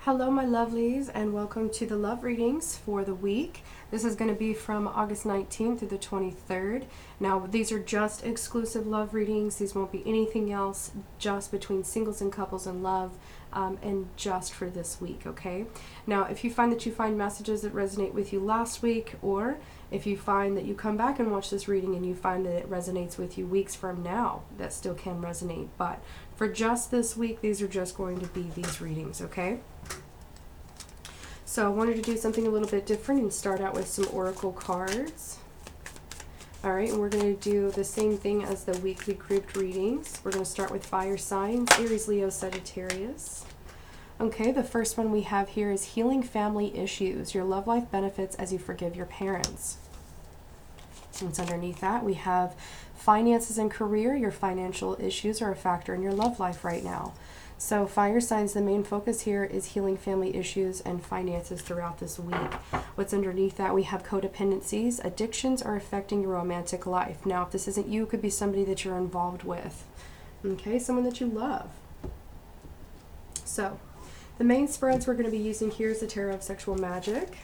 Hello my lovelies, and welcome to the love readings for the week. This is going to be from August 19th through the 23rd. Now these are just exclusive love readings. These won't be anything else, just between singles and couples in love, and just for this week, okay? Now if you find that you find messages that resonate with you last week, or if you find that you come back and watch this reading and you find that it resonates with you weeks from now, that still can resonate. But for just this week, these are just going to be these readings, okay? So I wanted to do something a little bit different and start out with some oracle cards. All right, and we're going to do the same thing as the weekly grouped readings. We're going to start with fire signs, Aries, Leo, Sagittarius. Okay, the first one we have here is healing family issues. Your love life benefits as you forgive your parents. And underneath that, we have finances and career. Your financial issues are a factor in your love life right now. So fire signs, the main focus here is healing family issues and finances throughout this week. What's underneath that, we have codependencies. Addictions are affecting your romantic life. Now, if this isn't you, it could be somebody that you're involved with. Okay, someone that you love. So the main spreads we're going to be using here is the Tarot of Sexual Magic.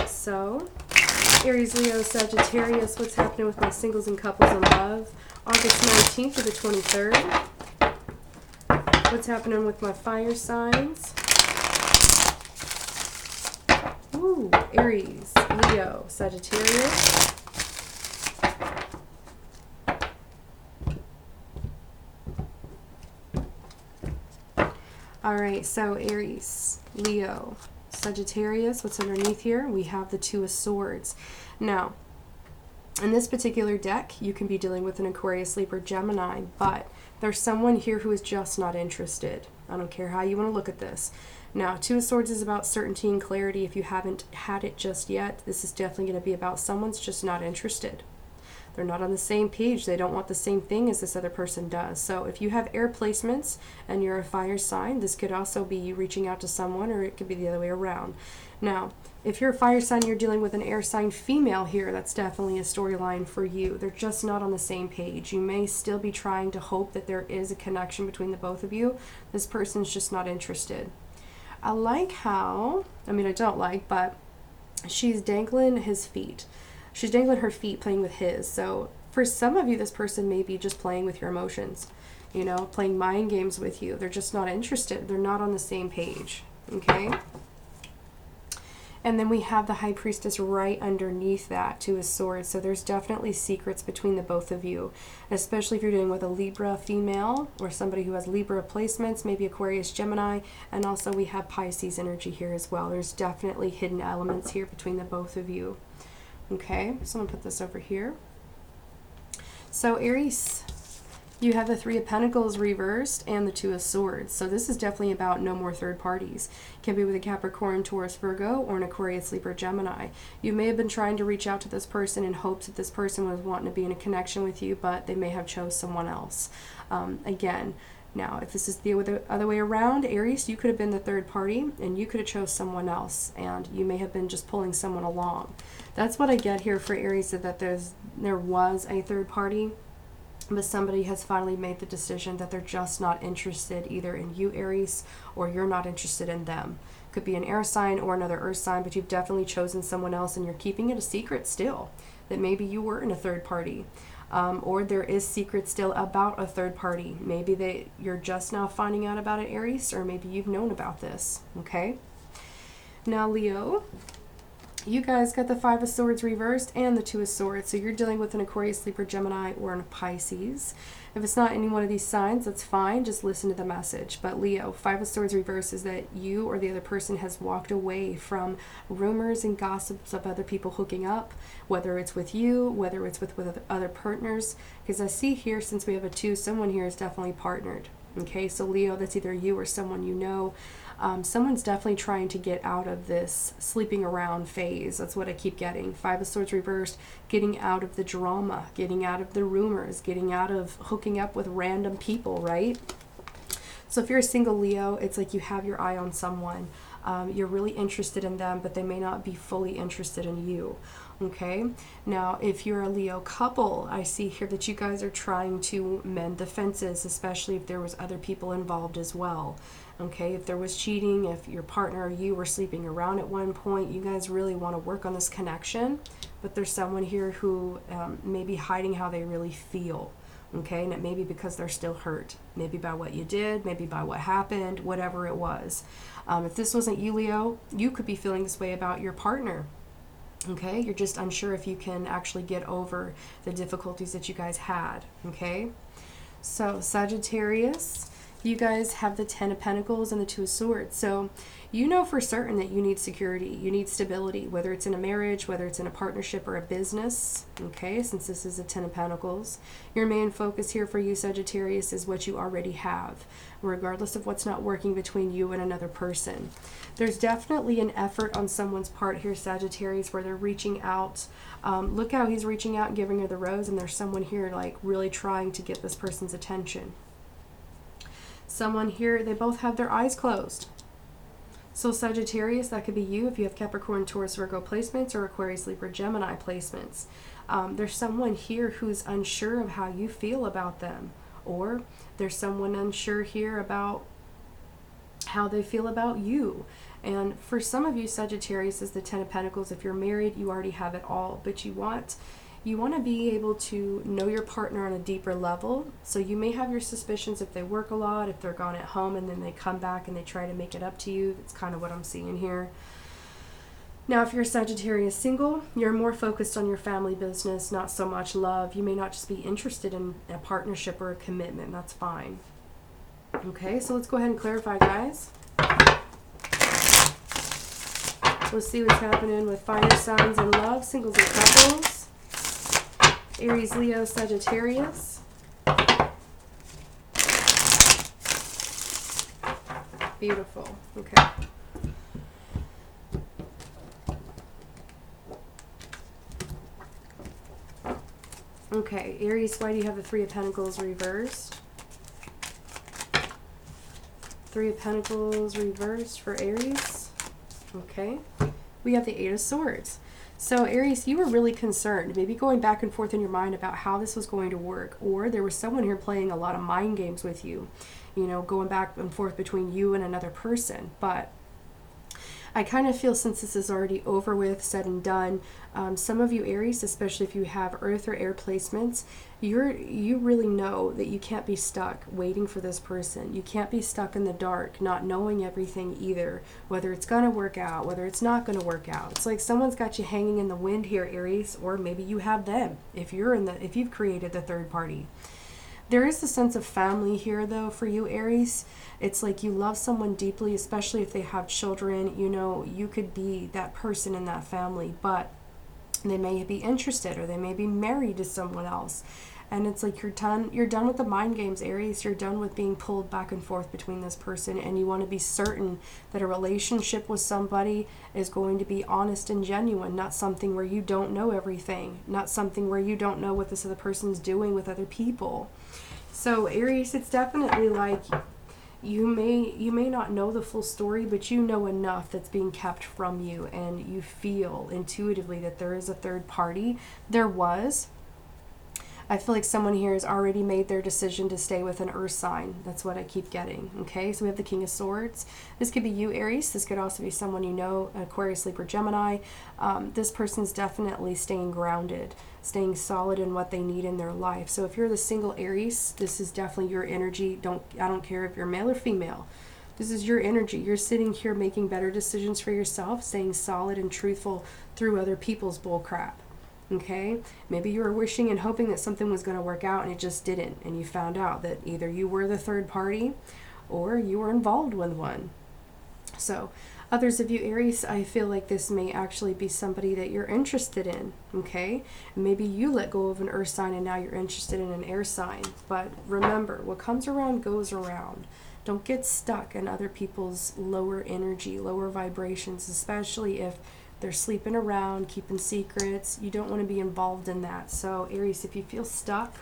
So Aries, Leo, Sagittarius, what's happening with my singles and couples in love? August 19th to the 23rd. What's happening with my fire signs? Ooh, Aries, Leo, Sagittarius. All right, so Aries, Leo, Sagittarius, what's underneath here? We have the Two of Swords. Now, in this particular deck, you can be dealing with an Aquarius, Libra, Gemini, but there's someone here who is just not interested. I don't care how you want to look at this. Now, Two of Swords is about certainty and clarity. If you haven't had it just yet, this is definitely going to be about someone's just not interested. They're not on the same page. They don't want the same thing as this other person does. So if you have air placements and you're a fire sign, this could also be you reaching out to someone, or it could be the other way around. Now, if you're a fire sign, you're dealing with an air sign female here, that's definitely a storyline for you. They're just not on the same page. You may still be trying to hope that there is a connection between the both of you. This person's just not interested. I like how, I don't like, but she's dangling his feet. She's dangling her feet, playing with his. So for some of you, this person may be just playing with your emotions, you know, playing mind games with you. They're just not interested. They're not on the same page, okay? And then we have the High Priestess right underneath that, Two of Swords. So there's definitely secrets between the both of you, especially if you're dealing with a Libra female or somebody who has Libra placements, maybe Aquarius, Gemini, and also we have Pisces energy here as well. There's definitely hidden elements here between the both of you. Okay, so I'm going to put this over here. So Aries, you have the Three of Pentacles reversed and the Two of Swords. So this is definitely about no more third parties. Can be with a Capricorn, Taurus, Virgo, or an Aquarius, Libra, Gemini. You may have been trying to reach out to this person in hopes that this person was wanting to be in a connection with you, but they may have chose someone else. Again, now, if this is the other way around, Aries, you could have been the third party and you could have chose someone else, and you may have been just pulling someone along. That's what I get here for Aries, that there was a third party, but somebody has finally made the decision that they're just not interested either in you, Aries, or you're not interested in them. Could be an air sign or another earth sign, but you've definitely chosen someone else and you're keeping it a secret still, that maybe you were in a third party. Or there is secret still about a third party. Maybe you're just now finding out about it, Aries, or maybe you've known about this, okay? Now, Leo, you guys got the Five of Swords reversed and the Two of Swords. So you're dealing with an Aquarius, Libra, Gemini, or a Pisces. If it's not any one of these signs, that's fine. Just listen to the message. But Leo, Five of Swords reversed is that you or the other person has walked away from rumors and gossips of other people hooking up, whether it's with you, whether it's with other partners. Because I see here, since we have a 2, someone here is definitely partnered. Okay, so Leo, that's either you or someone you know. Someone's definitely trying to get out of this sleeping around phase. That's what I keep getting. Five of Swords reversed, getting out of the drama, getting out of the rumors, getting out of hooking up with random people, right? So if you're a single Leo, it's like you have your eye on someone. You're really interested in them, but they may not be fully interested in you. Okay, now if you're a Leo couple, I see here that you guys are trying to mend the fences, especially if there was other people involved as well. Okay, if there was cheating, if your partner or you were sleeping around at one point, you guys really want to work on this connection, but there's someone here who may be hiding how they really feel. Okay, and it may be because they're still hurt, maybe by what you did, maybe by what happened, whatever it was. If this wasn't you, Leo, you could be feeling this way about your partner. Okay, you're just unsure if you can actually get over the difficulties that you guys had. Okay, so Sagittarius, you guys have the Ten of Pentacles and the Two of Swords. So you know for certain that you need security, you need stability, whether it's in a marriage, whether it's in a partnership or a business. Okay, since this is a Ten of Pentacles, your main focus here for you, Sagittarius, is what you already have, regardless of what's not working between you and another person. There's definitely an effort on someone's part here, Sagittarius, where they're reaching out. Look how he's reaching out and giving her the rose, and there's someone here like really trying to get this person's attention. Someone here, they both have their eyes closed. So Sagittarius, that could be you if you have Capricorn, Taurus, Virgo placements, or Aquarius, Libra, Gemini placements. There's someone here who's unsure of how you feel about them, or there's someone unsure here about how they feel about you. And for some of you, Sagittarius is the Ten of Pentacles. If you're married, you already have it all, but you want to be able to know your partner on a deeper level. So you may have your suspicions if they work a lot, if they're gone at home and then they come back and they try to make it up to you. That's kind of what I'm seeing here. Now, if you're Sagittarius single, you're more focused on your family business, not so much love. You may not just be interested in a partnership or a commitment. That's fine. Okay, so let's go ahead and clarify, guys. Let's see what's happening with fire signs and love, singles and couples. Aries, Leo, Sagittarius. Beautiful. Okay. Okay, Aries, why do you have the Three of Pentacles reversed? Three of Pentacles reversed for Aries. Okay. We have the Eight of Swords. So Aries, you were really concerned, maybe going back and forth in your mind about how this was going to work, or there was someone here playing a lot of mind games with you, you know, going back and forth between you and another person. But I kind of feel since this is already over with, said and done, some of you Aries, especially if you have earth or air placements, you really know that you can't be stuck waiting for this person. You can't be stuck in the dark, not knowing everything either, whether it's going to work out, whether it's not going to work out. It's like someone's got you hanging in the wind here, Aries, or maybe you have them if you've created the third party. There is a sense of family here, though, for you, Aries. It's like you love someone deeply, especially if they have children. You know, you could be that person in that family, but they may be interested or they may be married to someone else. And it's like you're done with the mind games, Aries. You're done with being pulled back and forth between this person, and you want to be certain that a relationship with somebody is going to be honest and genuine, not something where you don't know everything, not something where you don't know what this other person's doing with other people. So Aries, it's definitely like you may not know the full story, but you know enough that's being kept from you, and you feel intuitively that there is a third party. There was. I feel like someone here has already made their decision to stay with an earth sign. That's what I keep getting. Okay, so we have the King of Swords. This could be you, Aries. This could also be someone you know, Aquarius, Libra, Gemini. This person's definitely staying grounded, staying solid in what they need in their life. So if you're the single Aries, this is definitely your energy. I don't care if you're male or female. This is your energy. You're sitting here making better decisions for yourself, staying solid and truthful through other people's bull crap. Okay, maybe you were wishing and hoping that something was going to work out and it just didn't, and you found out that either you were the third party or you were involved with one. So others of you Aries, I feel like this may actually be somebody that you're interested in. Okay, and maybe you let go of an earth sign and now you're interested in an air sign. But remember, what comes around goes around. Don't get stuck in other people's lower energy, lower vibrations, especially if they're sleeping around, keeping secrets. You don't want to be involved in that. So Aries, if you feel stuck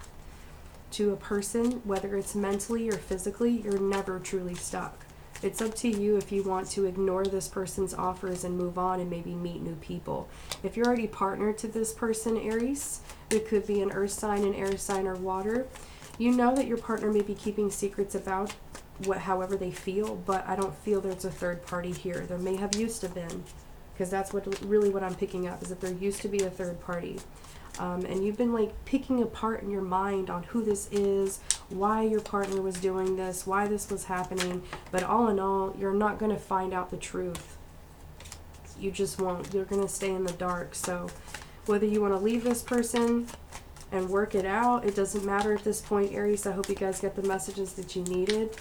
to a person, whether it's mentally or physically, you're never truly stuck. It's up to you if you want to ignore this person's offers and move on and maybe meet new people. If you're already partnered to this person, Aries, it could be an earth sign, an air sign, or water. You know that your partner may be keeping secrets about however they feel, but I don't feel there's a third party here. There may have used to been, because that's what I'm picking up, is that there used to be a third party. And you've been like picking apart in your mind on who this is, why your partner was doing this, why this was happening. But all in all, you're not going to find out the truth. You just won't. You're going to stay in the dark. So whether you want to leave this person and work it out, it doesn't matter at this point, Aries. I hope you guys get the messages that you needed.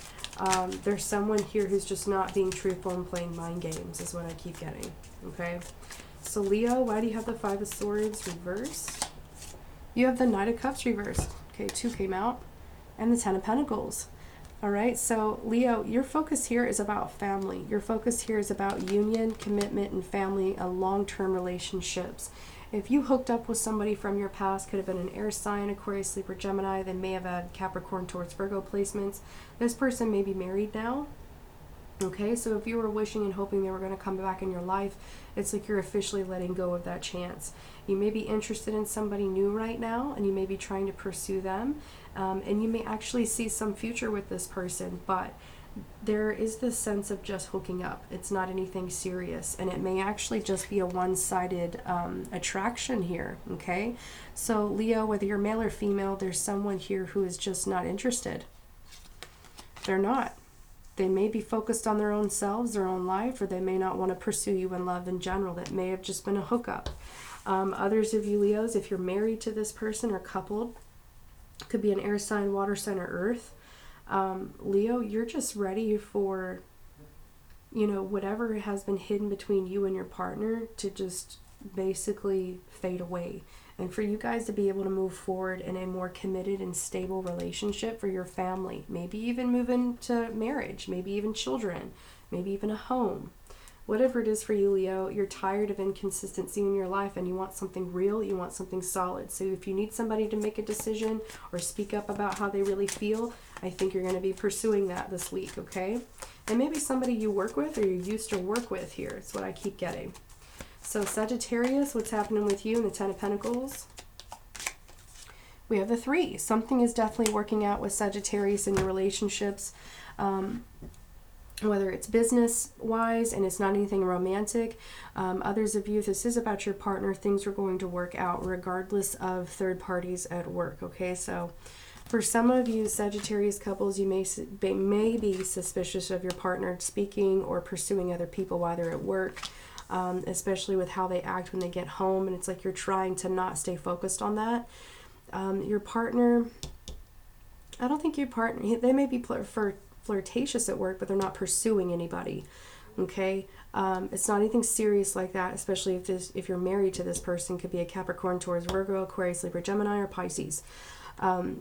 There's someone here who's just not being truthful and playing mind games is what I keep getting. Okay. So Leo, why do you have the Five of Swords reversed? You have the Knight of Cups reversed. Okay, 2 came out. And the Ten of Pentacles. All right, so Leo, your focus here is about family. Your focus here is about union, commitment, and family and long-term relationships. If you hooked up with somebody from your past, could have been an air sign, Aquarius, Libra, Gemini, they may have had Capricorn, Taurus, Virgo placements. This person may be married now. Okay, so if you were wishing and hoping they were going to come back in your life, it's like you're officially letting go of that chance. You may be interested in somebody new right now, and you may be trying to pursue them, and you may actually see some future with this person, but there is this sense of just hooking up. It's not anything serious, and it may actually just be a one-sided attraction here, okay? So Leo, whether you're male or female, there's someone here who is just not interested. They're not. They may be focused on their own selves, their own life, or they may not want to pursue you in love in general. That may have just been a hookup. Others of you Leos, if you're married to this person or coupled, could be an air sign, water sign, or earth. Leo, you're just ready for, you know, whatever has been hidden between you and your partner to just basically fade away. And for you guys to be able to move forward in a more committed and stable relationship for your family. Maybe even move into marriage, maybe even children, maybe even a home. Whatever it is for you, Leo, you're tired of inconsistency in your life and you want something real, you want something solid. So if you need somebody to make a decision or speak up about how they really feel, I think you're going to be pursuing that this week, okay? And maybe somebody you work with or you used to work with here. It's what I keep getting. So Sagittarius, what's happening with you in the Ten of Pentacles? We have the 3. Something is definitely working out with Sagittarius in your relationships, whether it's business-wise and it's not anything romantic. Others of you, this is about your partner. Things are going to work out regardless of third parties at work, okay? So for some of you Sagittarius couples, you may be suspicious of your partner speaking or pursuing other people while they're at work. Especially with how they act when they get home, and it's like you're trying to not stay focused on that. Your partner, I don't think your partner, they may be flirtatious at work, but they're not pursuing anybody, okay? It's not anything serious like that, especially if you're married to this person. Could be a Capricorn, Taurus, Virgo, Aquarius, Libra, Gemini, or Pisces.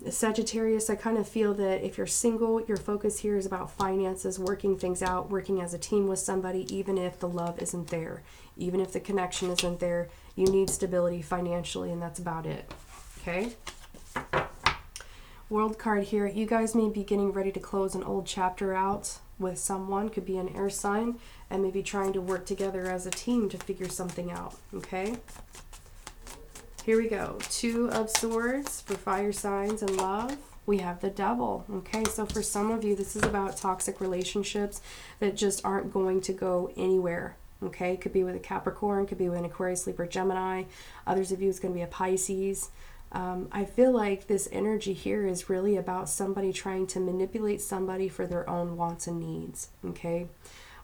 Sagittarius, I kind of feel that if you're single, your focus here is about finances, working things out, working as a team with somebody, even if the love isn't there, even if the connection isn't there. You need stability financially, and that's about it. Okay? World card here. You guys may be getting ready to close an old chapter out with someone. Could be an air sign, and maybe trying to work together as a team to figure something out. Okay? Here we go. 2 of Swords for fire signs and love. We have the Devil. Okay, so for some of you, this is about toxic relationships that just aren't going to go anywhere. Okay, could be with a Capricorn, could be with an Aquarius, Libra, Gemini. Others of you, it's going to be a Pisces. I feel like this energy here is really about somebody trying to manipulate somebody for their own wants and needs. Okay.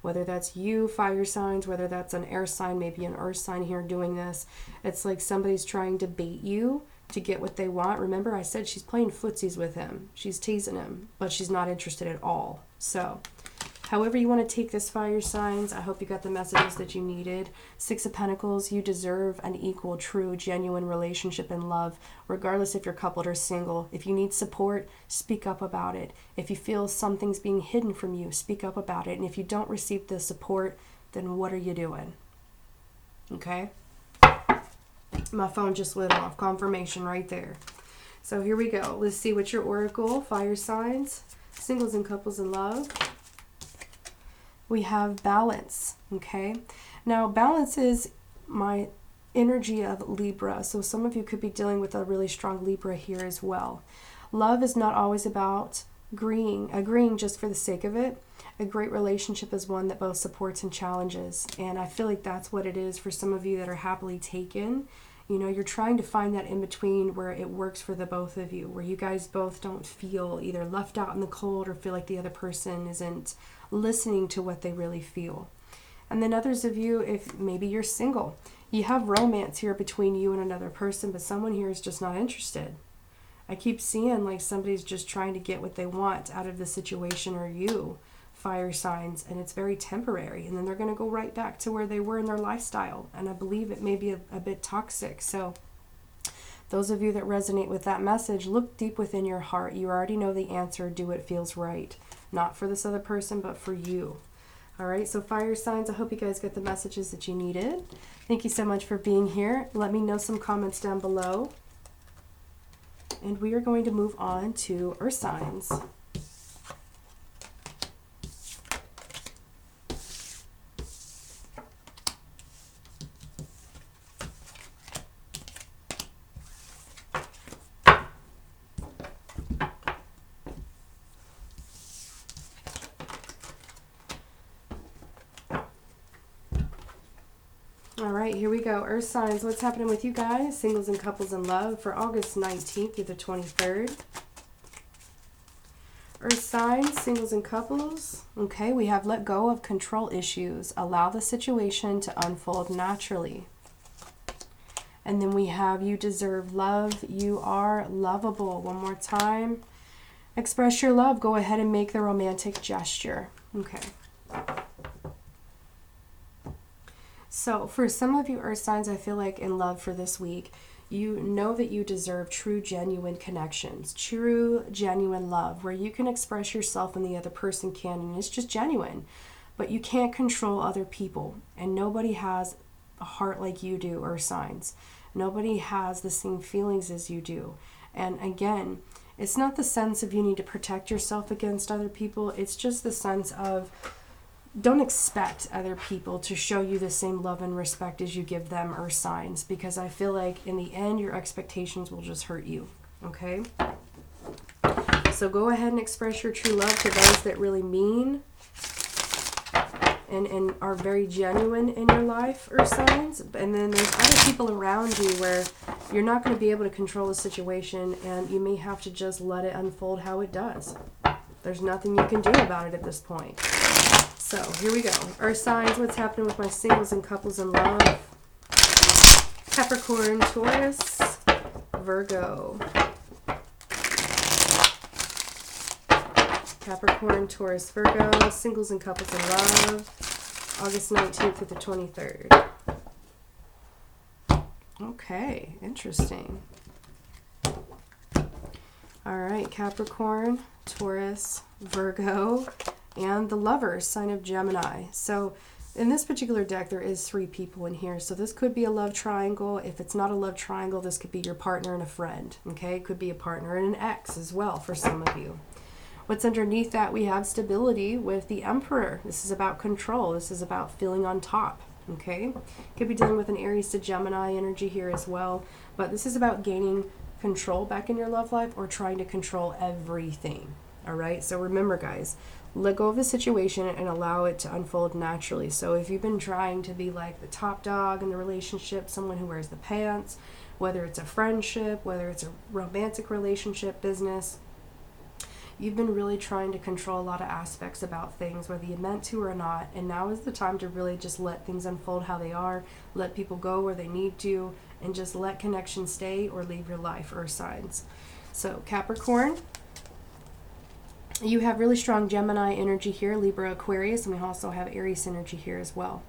Whether that's you, fire signs, whether that's an air sign, maybe an earth sign here doing this. It's like somebody's trying to bait you to get what they want. Remember, I said she's playing footsies with him. She's teasing him, but she's not interested at all. So, however you want to take this, fire signs, I hope you got the messages that you needed. 6 of Pentacles, you deserve an equal, true, genuine relationship and love, regardless if you're coupled or single. If you need support, speak up about it. If you feel something's being hidden from you, speak up about it. And if you don't receive the support, then what are you doing? Okay? My phone just went off. Confirmation right there. So here we go. Let's see what your oracle, fire signs, singles and couples in love. We have balance, okay? Now, balance is my energy of Libra, so some of you could be dealing with a really strong Libra here as well. Love is not always about agreeing just for the sake of it. A great relationship is one that both supports and challenges, and I feel like that's what it is for some of you that are happily taken. You know, you're trying to find that in between where it works for the both of you, where you guys both don't feel either left out in the cold or feel like the other person isn't listening to what they really feel. And then others of you, if maybe you're single, you have romance here between you and another person, but someone here is just not interested. I keep seeing like somebody's just trying to get what they want out of the situation or you, fire signs, and it's very temporary, and then they're going to go right back to where they were in their lifestyle, and I believe it may be a bit toxic. So those of you that resonate with that message, look deep within your heart. You already know the answer. Do what feels right, not for this other person, but for you. All right, so fire signs, I hope you guys get the messages that you needed. Thank you so much for being here. Let me know some comments down below. And we are going to move on to earth signs. All right, here we go. Earth signs, what's happening with you guys? Singles and couples in love for August 19th through the 23rd. Earth signs, singles and couples. Okay, we have let go of control issues. Allow the situation to unfold naturally. And then we have you deserve love. You are lovable. One more time. Express your love. Go ahead and make the romantic gesture. Okay. So for some of you earth signs, I feel like in love for this week, you know that you deserve true, genuine connections, true, genuine love, where you can express yourself and the other person can, and it's just genuine. But you can't control other people, and nobody has a heart like you do, earth signs. Nobody has the same feelings as you do. And again, it's not the sense of you need to protect yourself against other people. It's just the sense of don't expect other people to show you the same love and respect as you give them, earth signs, because I feel like in the end your expectations will just hurt you. Okay, so go ahead and express your true love to those that really mean and are very genuine in your life, earth signs. And then there's other people around you where you're not going to be able to control the situation, and you may have to just let it unfold how it does. There's nothing you can do about it at this point. So here we go. Earth signs, what's happening with my singles and couples in love? Capricorn, Taurus, Virgo. Capricorn, Taurus, Virgo, singles and couples in love, August 19th through the 23rd. Okay, interesting. All right, Capricorn, Taurus, Virgo, and the Lovers, sign of Gemini. So in this particular deck, there is 3 people in here. So this could be a love triangle. If it's not a love triangle, this could be your partner and a friend. Okay, it could be a partner and an ex as well for some of you. What's underneath that? We have stability with the Emperor. This is about control. This is about feeling on top. Okay, could be dealing with an Aries to Gemini energy here as well. But this is about gaining control back in your love life or trying to control everything. All right, so remember, guys, let go of the situation and allow it to unfold naturally. So if you've been trying to be like the top dog in the relationship, someone who wears the pants, whether it's a friendship, whether it's a romantic relationship, business, you've been really trying to control a lot of aspects about things, whether you meant to or not. And now is the time to really just let things unfold how they are, let people go where they need to, and just let connection stay or leave your life, earth signs. So Capricorn, you have really strong Gemini energy here, Libra, Aquarius, and we also have Aries energy here as well.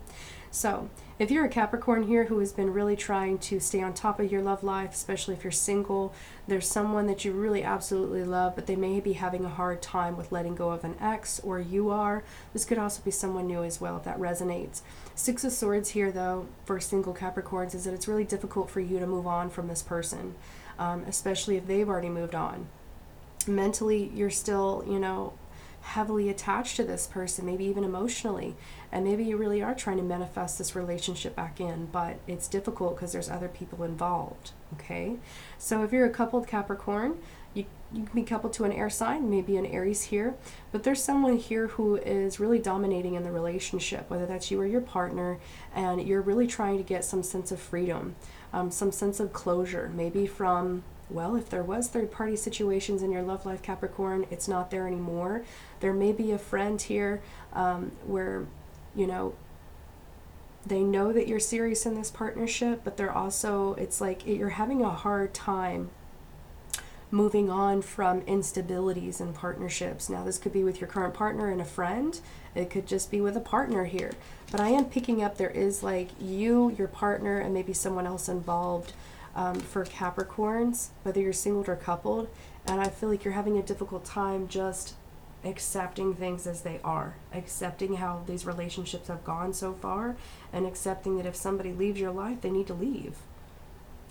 So if you're a Capricorn here who has been really trying to stay on top of your love life, especially if you're single, there's someone that you really absolutely love, but they may be having a hard time with letting go of an ex, or you are. This could also be someone new as well, if that resonates. 6 of Swords here, though, for single Capricorns, is that it's really difficult for you to move on from this person, especially if they've already moved on. Mentally, you're still, heavily attached to this person, maybe even emotionally, and maybe you really are trying to manifest this relationship back in, but it's difficult because there's other people involved. Okay, so if you're a coupled Capricorn, you can be coupled to an air sign, maybe an Aries here, but there's someone here who is really dominating in the relationship, whether that's you or your partner, and you're really trying to get some sense of freedom, some sense of closure, maybe from, well, if there was third-party situations in your love life, Capricorn, it's not there anymore. There may be a friend here where, you know, they know that you're serious in this partnership, but they're also, it's like you're having a hard time moving on from instabilities in partnerships. Now, this could be with your current partner and a friend. It could just be with a partner here. But I am picking up there is like you, your partner, and maybe someone else involved for Capricorns, whether you're single or coupled. And I feel like you're having a difficult time just accepting things as they are, accepting how these relationships have gone so far, and accepting that if somebody leaves your life, they need to leave.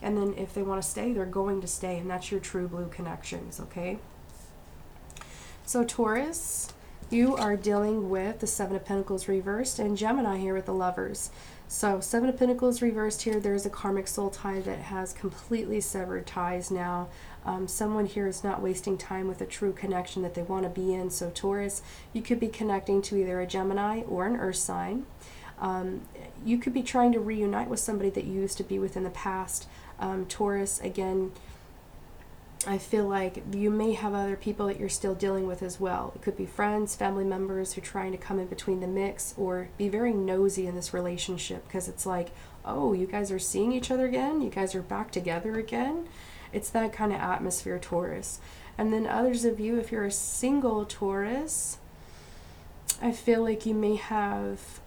And then if they want to stay, they're going to stay, and that's your true blue connections, okay? So Taurus, you are dealing with the Seven of Pentacles reversed, and Gemini here with the Lovers. So Seven of Pentacles reversed here, there's a karmic soul tie that has completely severed ties now. Someone here is not wasting time with a true connection that they want to be in. So Taurus, you could be connecting to either a Gemini or an Earth sign. You could be trying to reunite with somebody that you used to be with in the past. Taurus, again, I feel like you may have other people that you're still dealing with as well. It could be friends, family members who are trying to come in between the mix, or be very nosy in this relationship because it's like, oh, you guys are seeing each other again? You guys are back together again? It's that kind of atmosphere, Taurus. And then others of you, if you're a single Taurus, I feel like you may have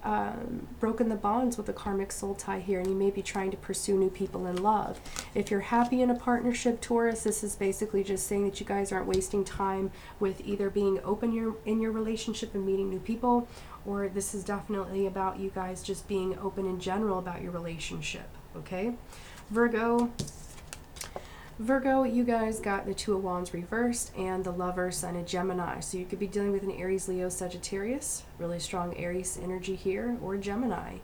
broken the bonds with a karmic soul tie here, and you may be trying to pursue new people in love. If you're happy in a partnership, Taurus, this is basically just saying that you guys aren't wasting time with either being open in your relationship and meeting new people, or this is definitely about you guys just being open in general about your relationship, okay? Virgo, you guys got the Two of Wands reversed and the Lovers and a Gemini. So you could be dealing with an Aries, Leo, Sagittarius. Really strong Aries energy here, or Gemini.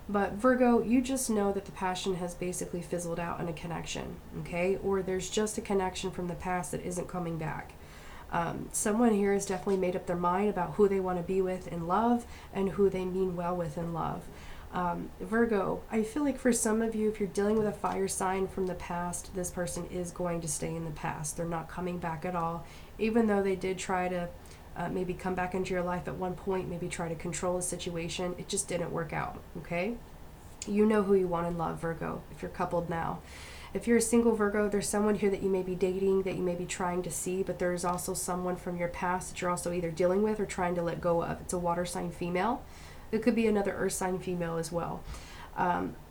But Virgo, you just know that the passion has basically fizzled out in a connection, okay? Or there's just a connection from the past that isn't coming back. Someone here has definitely made up their mind about who they want to be with in love and who they mean well with in love. Virgo, I feel like for some of you, if you're dealing with a fire sign from the past, this person is going to stay in the past. They're not coming back at all, even though they did try to maybe come back into your life at one point, maybe try to control the situation. It just didn't work out, okay? You know who you want in love, Virgo, if you're coupled now. If you're a single Virgo, there's someone here that you may be dating, that you may be trying to see, but there's also someone from your past that you're also either dealing with or trying to let go of. It's a water sign female. It could be another earth sign female as well.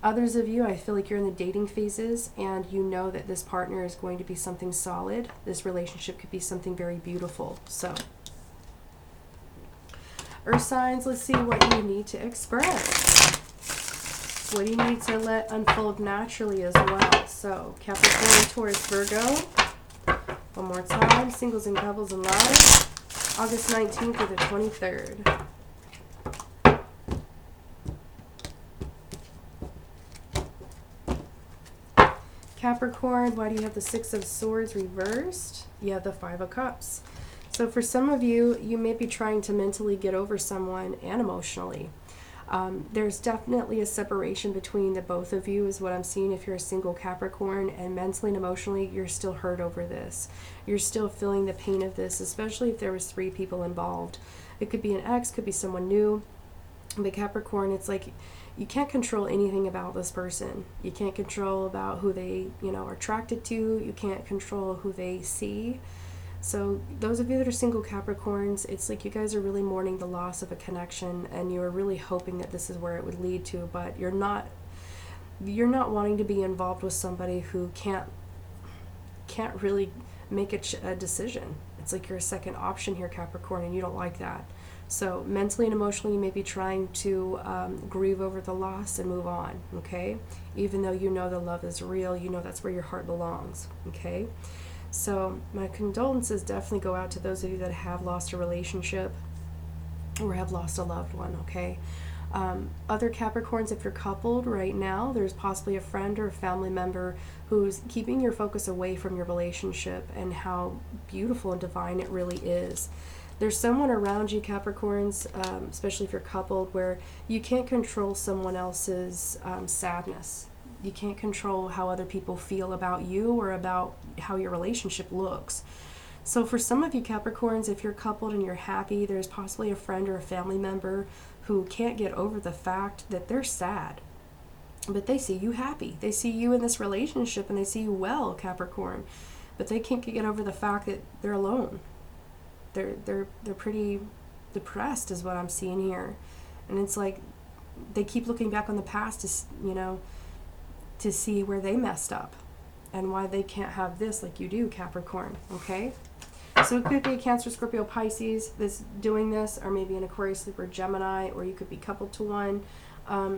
Others of you, I feel like you're in the dating phases and you know that this partner is going to be something solid. This relationship could be something very beautiful. So, earth signs, let's see what you need to express. What do you need to let unfold naturally as well? So, Capricorn, Taurus, Virgo. One more time. Singles and couples in love. August 19th to the 23rd. Capricorn, why do you have the Six of Swords reversed? You have the Five of Cups. So for some of you, you may be trying to mentally get over someone and emotionally. There's definitely a separation between the both of you is what I'm seeing if you're a single Capricorn, and mentally and emotionally, you're still hurt over this. You're still feeling the pain of this, especially if there was 3 people involved. It could be an ex, could be someone new. But Capricorn, it's like you can't control anything about this person. You can't control about who they, are attracted to. You can't control who they see. So those of you that are single Capricorns, it's like you guys are really mourning the loss of a connection, and you're really hoping that this is where it would lead to, but you're not wanting to be involved with somebody who can't really make a decision. It's like you're a second option here, Capricorn, and you don't like that. So mentally and emotionally, you may be trying to grieve over the loss and move on, okay? Even though you know the love is real, you know that's where your heart belongs, okay? So my condolences definitely go out to those of you that have lost a relationship or have lost a loved one, okay? Other Capricorns, if you're coupled right now, there's possibly a friend or a family member who's keeping your focus away from your relationship and how beautiful and divine it really is. There's someone around you, Capricorns, especially if you're coupled, where you can't control someone else's sadness. You can't control how other people feel about you or about how your relationship looks. So for some of you Capricorns, if you're coupled and you're happy, there's possibly a friend or a family member who can't get over the fact that they're sad. But they see you happy. They see you in this relationship and they see you well, Capricorn. But they can't get over the fact that they're alone. They're pretty depressed is what I'm seeing here. And it's like they keep looking back on the past to see where they messed up and why they can't have this like you do, Capricorn, okay? So it could be a Cancer, Scorpio, Pisces that's doing this, or maybe an Aquarius, Libra, Gemini, or you could be coupled to one.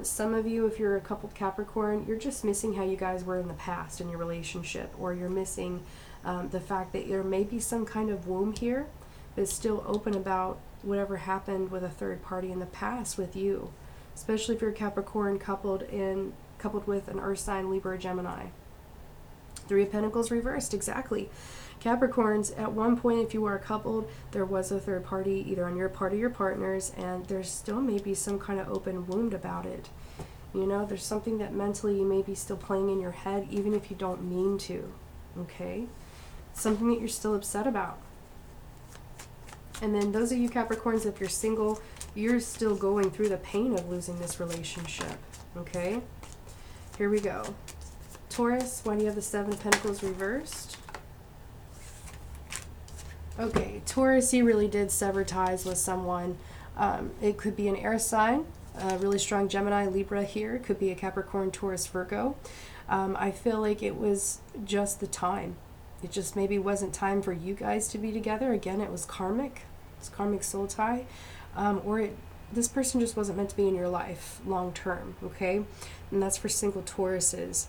Some of you, if you're a coupled Capricorn, you're just missing how you guys were in the past in your relationship, or you're missing the fact that there may be some kind of wound here, but it's still open about whatever happened with a third party in the past with you, especially if you're Capricorn coupled with an Earth sign, Libra, or Gemini. Three of Pentacles reversed, exactly. Capricorns, at one point, if you are coupled, there was a third party either on your part or your partner's, and there's still maybe some kind of open wound about it. You know, there's something that mentally you may be still playing in your head, even if you don't mean to, okay? Something that you're still upset about. And then those of you Capricorns, if you're single, you're still going through the pain of losing this relationship, okay? Here we go. Taurus, why do you have the Seven of Pentacles reversed? Okay, Taurus, you really did sever ties with someone. It could be an air sign, a really strong Gemini, Libra here. It could be a Capricorn, Taurus, Virgo. I feel like it was just the time. It just maybe wasn't time for you guys to be together. Again, it was karmic. It's karmic soul tie. This person just wasn't meant to be in your life long term, okay? And that's for single Tauruses.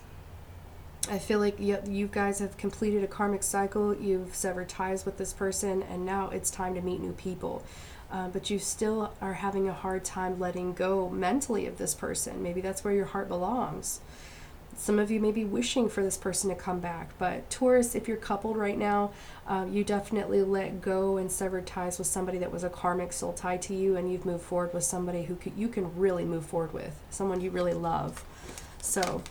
I feel like you guys have completed a karmic cycle. You've severed ties with this person, and now it's time to meet new people. But you still are having a hard time letting go mentally of this person. Maybe that's where your heart belongs. Some of you may be wishing for this person to come back. But Taurus, if you're coupled right now, you definitely let go and severed ties with somebody that was a karmic soul tie to you, and you've moved forward with somebody who you can really move forward with, someone you really love. So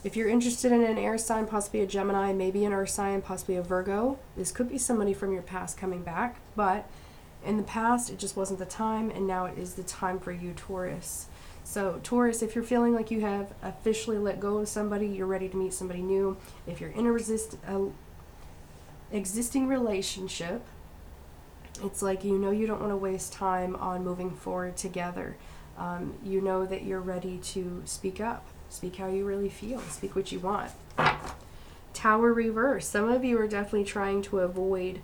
if you're interested in an air sign, possibly a Gemini, maybe an earth sign, possibly a Virgo, this could be somebody from your past coming back. But in the past, it just wasn't the time, and now it is the time for you, Taurus. So Taurus, if you're feeling like you have officially let go of somebody, you're ready to meet somebody new. If you're in a existing relationship, it's like you don't want to waste time on moving forward together. You know that you're ready to speak up. Speak how you really feel. Speak what you want. Tower reverse. Some of you are definitely trying to avoid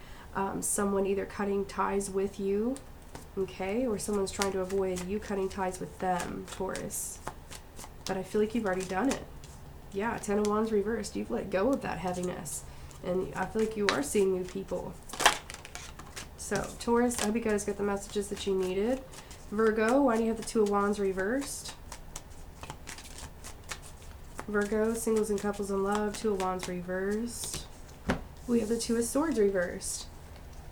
someone either cutting ties with you, okay, or someone's trying to avoid you cutting ties with them, Taurus. But I feel like you've already done it. Yeah, Ten of Wands reversed. You've let go of that heaviness. And I feel like you are seeing new people. So, Taurus, I hope you guys got the messages that you needed. Virgo, why do you have the Two of Wands reversed? Virgo, singles and couples in love, Two of Wands reversed. We have the Two of Swords reversed.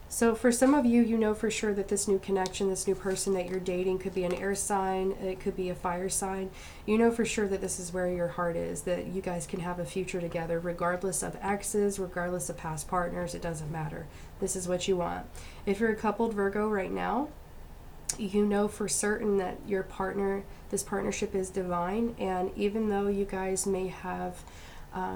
So for some of you, you know for sure that this new connection, this new person that you're dating could be an air sign, it could be a fire sign. You know for sure that this is where your heart is, that you guys can have a future together, regardless of exes, regardless of past partners, it doesn't matter. This is what you want. If you're a coupled Virgo right now, you know for certain that your partner, this partnership is divine, and even though you guys may have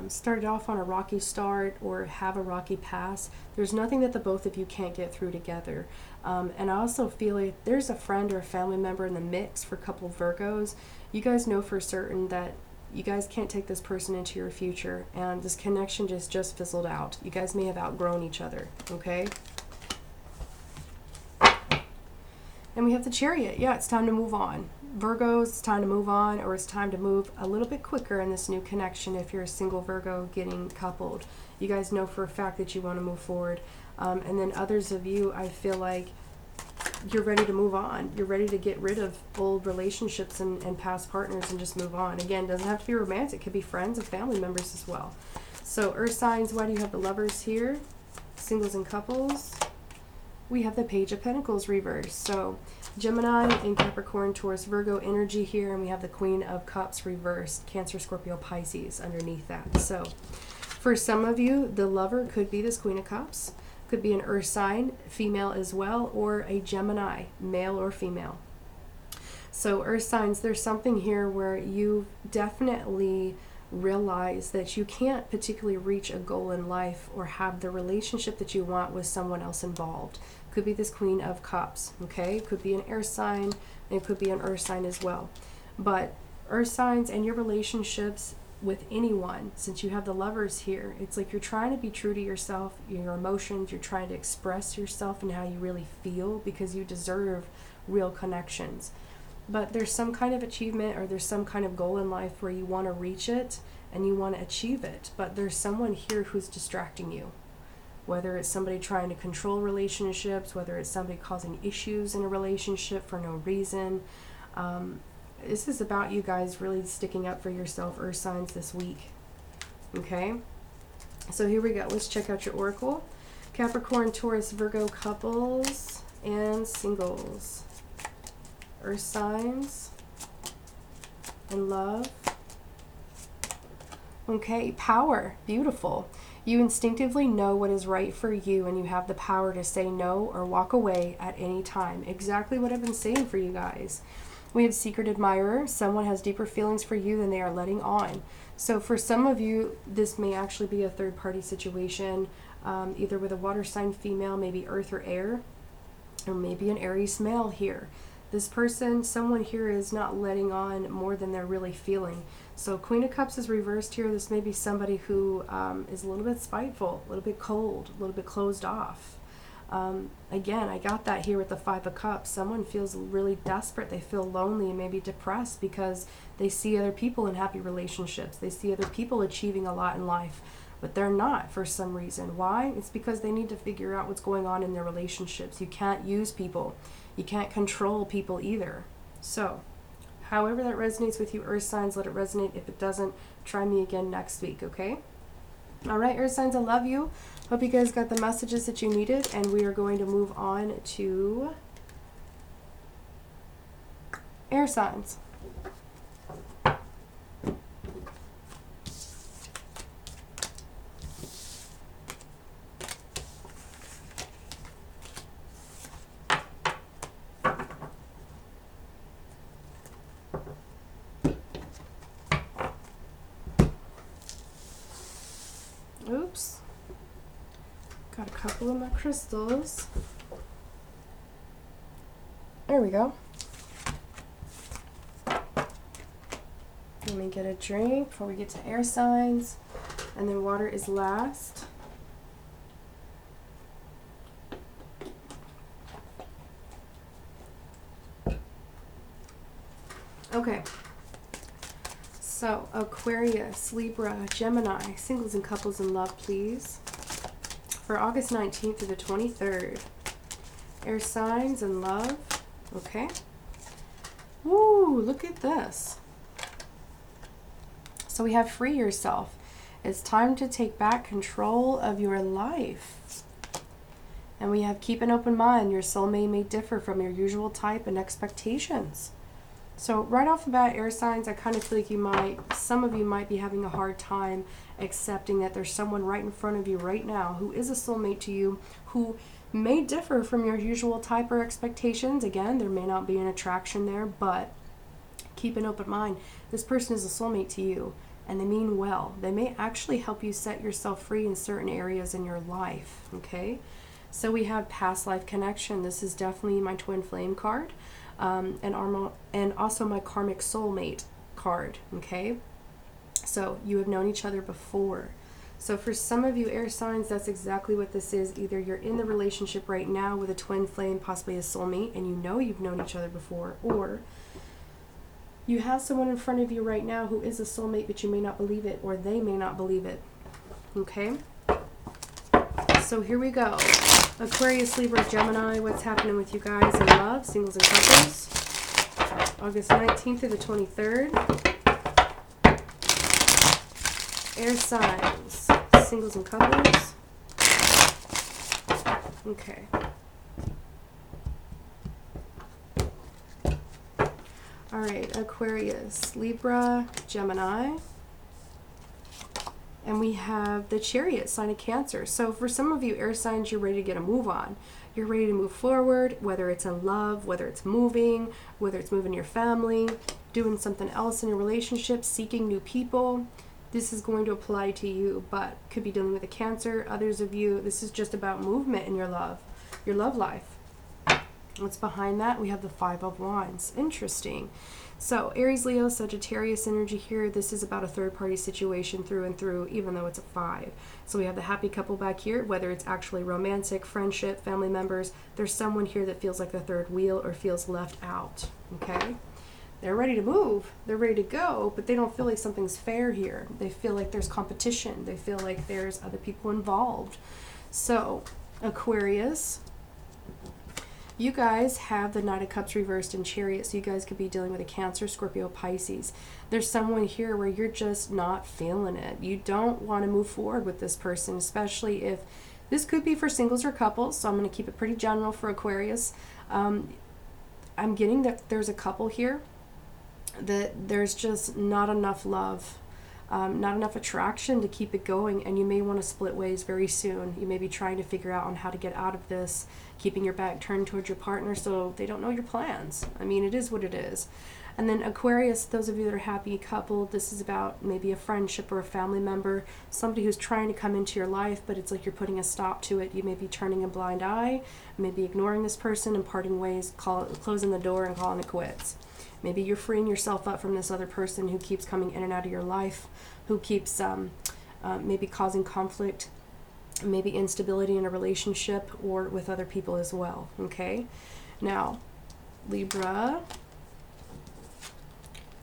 started off on a rocky start or have a rocky past, there's nothing that the both of you can't get through together. And I also feel like there's a friend or a family member in the mix for couple Virgos. You guys know for certain that you guys can't take this person into your future, and this connection just fizzled out. You guys may have outgrown each other, okay? And we have the Chariot. Yeah, it's time to move on. Virgos, it's time to move on, or it's time to move a little bit quicker in this new connection if you're a single Virgo getting coupled. You guys know for a fact that you want to move forward. And then others of you, I feel like you're ready to move on. You're ready to get rid of old relationships and past partners and just move on. Again, doesn't have to be romantic. It could be friends and family members as well. So Earth signs, why do you have the Lovers here? Singles and couples. We have the Page of Pentacles reversed. So Gemini and Capricorn, Taurus, Virgo energy here. And we have the Queen of Cups reversed. Cancer, Scorpio, Pisces underneath that. So for some of you, the lover could be this Queen of Cups. Could be an Earth sign, female as well, or a Gemini, male or female. So Earth signs, there's something here where you definitely realize that you can't particularly reach a goal in life or have the relationship that you want with someone else involved. Could be this Queen of Cups, okay? Could be an air sign, and it could be an Earth sign as well. But Earth signs and your relationships with anyone, since you have the Lovers here, it's like you're trying to be true to yourself, your emotions, you're trying to express yourself and how you really feel, because you deserve real connections. But there's some kind of achievement, or there's some kind of goal in life where you want to reach it and you want to achieve it, but there's someone here who's distracting you. Whether it's somebody trying to control relationships, whether it's somebody causing issues in a relationship for no reason. This is about you guys really sticking up for yourself, Earth signs, this week. Okay? So here we go. Let's check out your oracle. Capricorn, Taurus, Virgo couples and singles. Earth signs and love. Okay, power. Beautiful. You instinctively know what is right for you, and you have the power to say no or walk away at any time. Exactly what I've been saying for you guys. We have secret admirer. Someone has deeper feelings for you than they are letting on. So for some of you, this may actually be a third-party situation, either with a water sign female, maybe earth or air, or maybe an Aries male here. This person, someone here is not letting on more than they're really feeling. So Queen of Cups is reversed here. This may be somebody who is a little bit spiteful, a little bit cold, a little bit closed off. Again, I got that here with the Five of Cups. Someone feels really desperate. They feel lonely and maybe depressed because they see other people in happy relationships. They see other people achieving a lot in life, but they're not for some reason. Why? It's because they need to figure out what's going on in their relationships. You can't use people. You can't control people either. So, however that resonates with you, Earth signs, let it resonate. If it doesn't, try me again next week, okay? All right, Earth signs, I love you. Hope you guys got the messages that you needed, and we are going to move on to air signs. Oops. Got a couple of my crystals. There we go. Let me get a drink before we get to air signs. And then water is last. Okay. So, Aquarius, Libra, Gemini, singles and couples in love, please. For August 19th through the 23rd. Air signs and love. Okay. Woo, look at this. So we have free yourself. It's time to take back control of your life. And we have keep an open mind. Your soulmate may differ from your usual type and expectations. So right off the bat, air signs, I kind of feel like some of you might be having a hard time accepting that there's someone right in front of you right now who is a soulmate to you, who may differ from your usual type or expectations. Again, there may not be an attraction there, but keep an open mind. This person is a soulmate to you, and they mean well. They may actually help you set yourself free in certain areas in your life, okay? So we have past life connection. This is definitely my twin flame card. And also my karmic soulmate card, okay? So you have known each other before. So for some of you air signs, that's exactly what this is. Either you're in the relationship right now with a twin flame, possibly a soulmate, and you know you've known each other before, or You have someone in front of you right now who is a soulmate, but you may not believe it, or they may not believe it. Okay? So here we go. Aquarius, Libra, Gemini, what's happening with you guys in love, singles and couples? August 19th through the 23rd. Air signs, singles and couples. Okay. All right, Aquarius, Libra, Gemini. And we have the Chariot, sign of Cancer. So for some of you air signs, you're ready to get a move on. You're ready to move forward, whether it's in love, whether it's moving your family, doing something else in your relationship, seeking new people. This is going to apply to you, but could be dealing with a Cancer. Others of you, this is just about movement in your love life. What's behind that? We have the Five of Wands. Interesting. So Aries, Leo, Sagittarius energy here. This is about a third-party situation through and through, even though it's a 5. So we have the happy couple back here, whether it's actually romantic, friendship, family members. There's someone here that feels like the third wheel or feels left out. Okay? They're ready to move. They're ready to go, but they don't feel like something's fair here. They feel like there's competition. They feel like there's other people involved. So Aquarius, you guys have the Knight of Cups reversed in Chariot, so you guys could be dealing with a Cancer, Scorpio, Pisces. There's someone here where you're just not feeling it. You don't want to move forward with this person, especially if this could be for singles or couples, so I'm going to keep it pretty general for Aquarius. I'm getting that there's a couple here that there's just not enough love. Not enough attraction to keep it going, and you may want to split ways very soon. You may be trying to figure out on how to get out of this, keeping your back turned towards your partner so they don't know your plans. I mean, it is what it is. And then Aquarius, those of you that are happy couple, this is about maybe a friendship or a family member, somebody who's trying to come into your life, but it's like you're putting a stop to it. You may be turning a blind eye, maybe ignoring this person and parting ways, closing the door and calling it quits. Maybe you're freeing yourself up from this other person who keeps coming in and out of your life, who keeps maybe causing conflict, maybe instability in a relationship or with other people as well, okay? Now, Libra,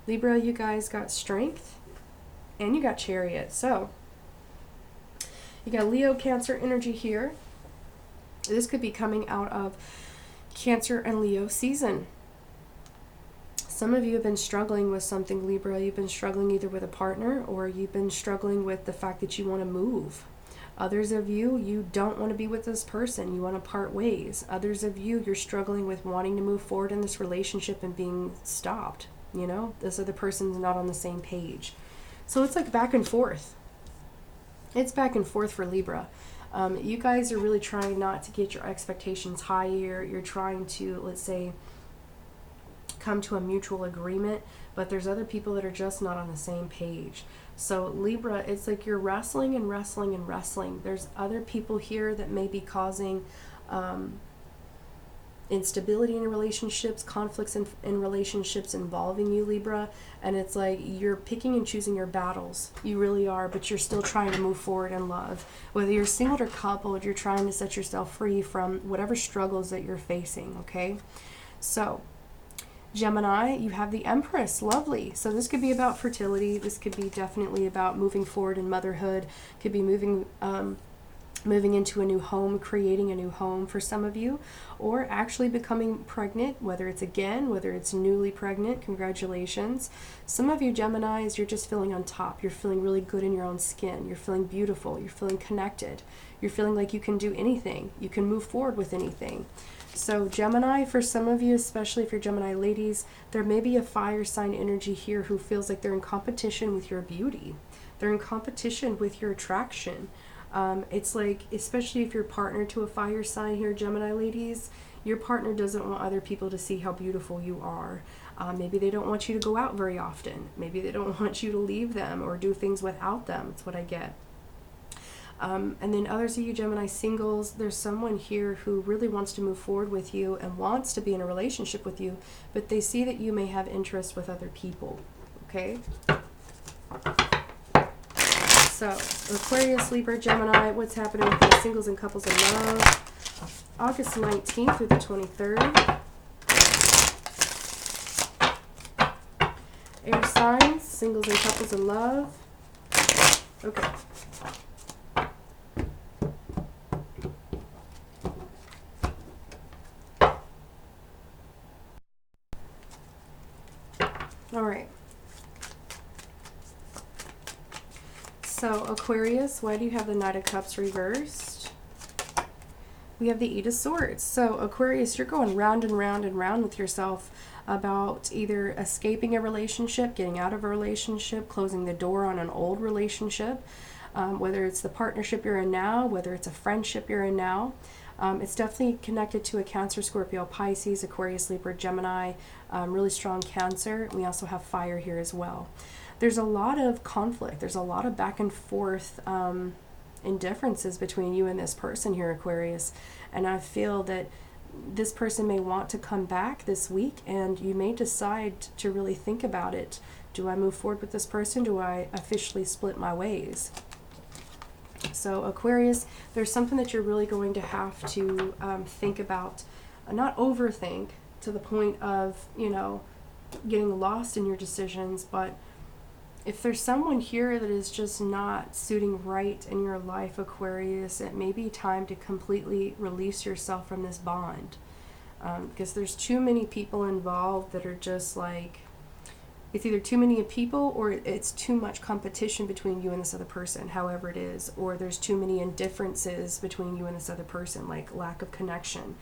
you guys got Strength and you got Chariot. So, you got Leo, Cancer energy here. This could be coming out of Cancer and Leo season. Some of you have been struggling with something, Libra. You've been struggling either with a partner or you've been struggling with the fact that you want to move. Others of you, you don't want to be with this person. You want to part ways. Others of you, you're struggling with wanting to move forward in this relationship and being stopped. You know, this other person's not on the same page. So it's like back and forth. It's back and forth for Libra. You guys are really trying not to get your expectations higher. You're trying to, let's say, come to a mutual agreement, but there's other people that are just not on the same page. So Libra, it's like you're wrestling and wrestling and wrestling. There's other people here that may be causing instability in relationships, conflicts in relationships involving you, Libra, and it's like you're picking and choosing your battles. You really are, but you're still trying to move forward in love. Whether you're single or coupled, you're trying to set yourself free from whatever struggles that you're facing, okay? So Gemini, you have the Empress. Lovely. So this could be about fertility. This could be definitely about moving forward in motherhood. Could be moving into a new home, creating a new home for some of you, or actually becoming pregnant, whether it's newly pregnant. Congratulations. Some of you Geminis, you're just feeling on top. You're feeling really good in your own skin. You're feeling beautiful. You're feeling connected. You're feeling like you can do anything. You can move forward with anything. So Gemini, for some of you, especially if you're Gemini ladies, there may be a fire sign energy here who feels like they're in competition with your beauty. They're in competition with your attraction. It's like, especially if you're partnered to a fire sign here, Gemini ladies, your partner doesn't want other people to see how beautiful you are. Maybe they don't want you to go out very often. Maybe they don't want you to leave them or do things without them. That's what I get. And then others of you Gemini singles, there's someone here who really wants to move forward with you and wants to be in a relationship with you, but they see that you may have interest with other people, okay? So, Aquarius, Libra, Gemini, what's happening with the singles and couples in love? August 19th through the 23rd. air signs, singles and couples in love. Okay. All right. So Aquarius, why do you have the Knight of Cups reversed? We have the Eight of Swords. So Aquarius, you're going round and round and round with yourself about either escaping a relationship, getting out of a relationship, closing the door on an old relationship, whether it's the partnership you're in now, whether it's a friendship you're in now. It's definitely connected to a Cancer, Scorpio, Pisces, Aquarius, Libra, Gemini, really strong Cancer. We also have fire here as well. There's a lot of conflict. There's a lot of back and forth indifferences between you and this person here, Aquarius. And I feel that this person may want to come back this week, and you may decide to really think about it. Do I move forward with this person? Do I officially split my ways? So Aquarius, there's something that you're really going to have to think about, not overthink to the point of, you know, getting lost in your decisions, but if there's someone here that is just not suiting right in your life, Aquarius, it may be time to completely release yourself from this bond. Because there's too many people involved that are just like, it's either too many people or it's too much competition between you and this other person, however it is, or there's too many indifferences between you and this other person, like lack of connection,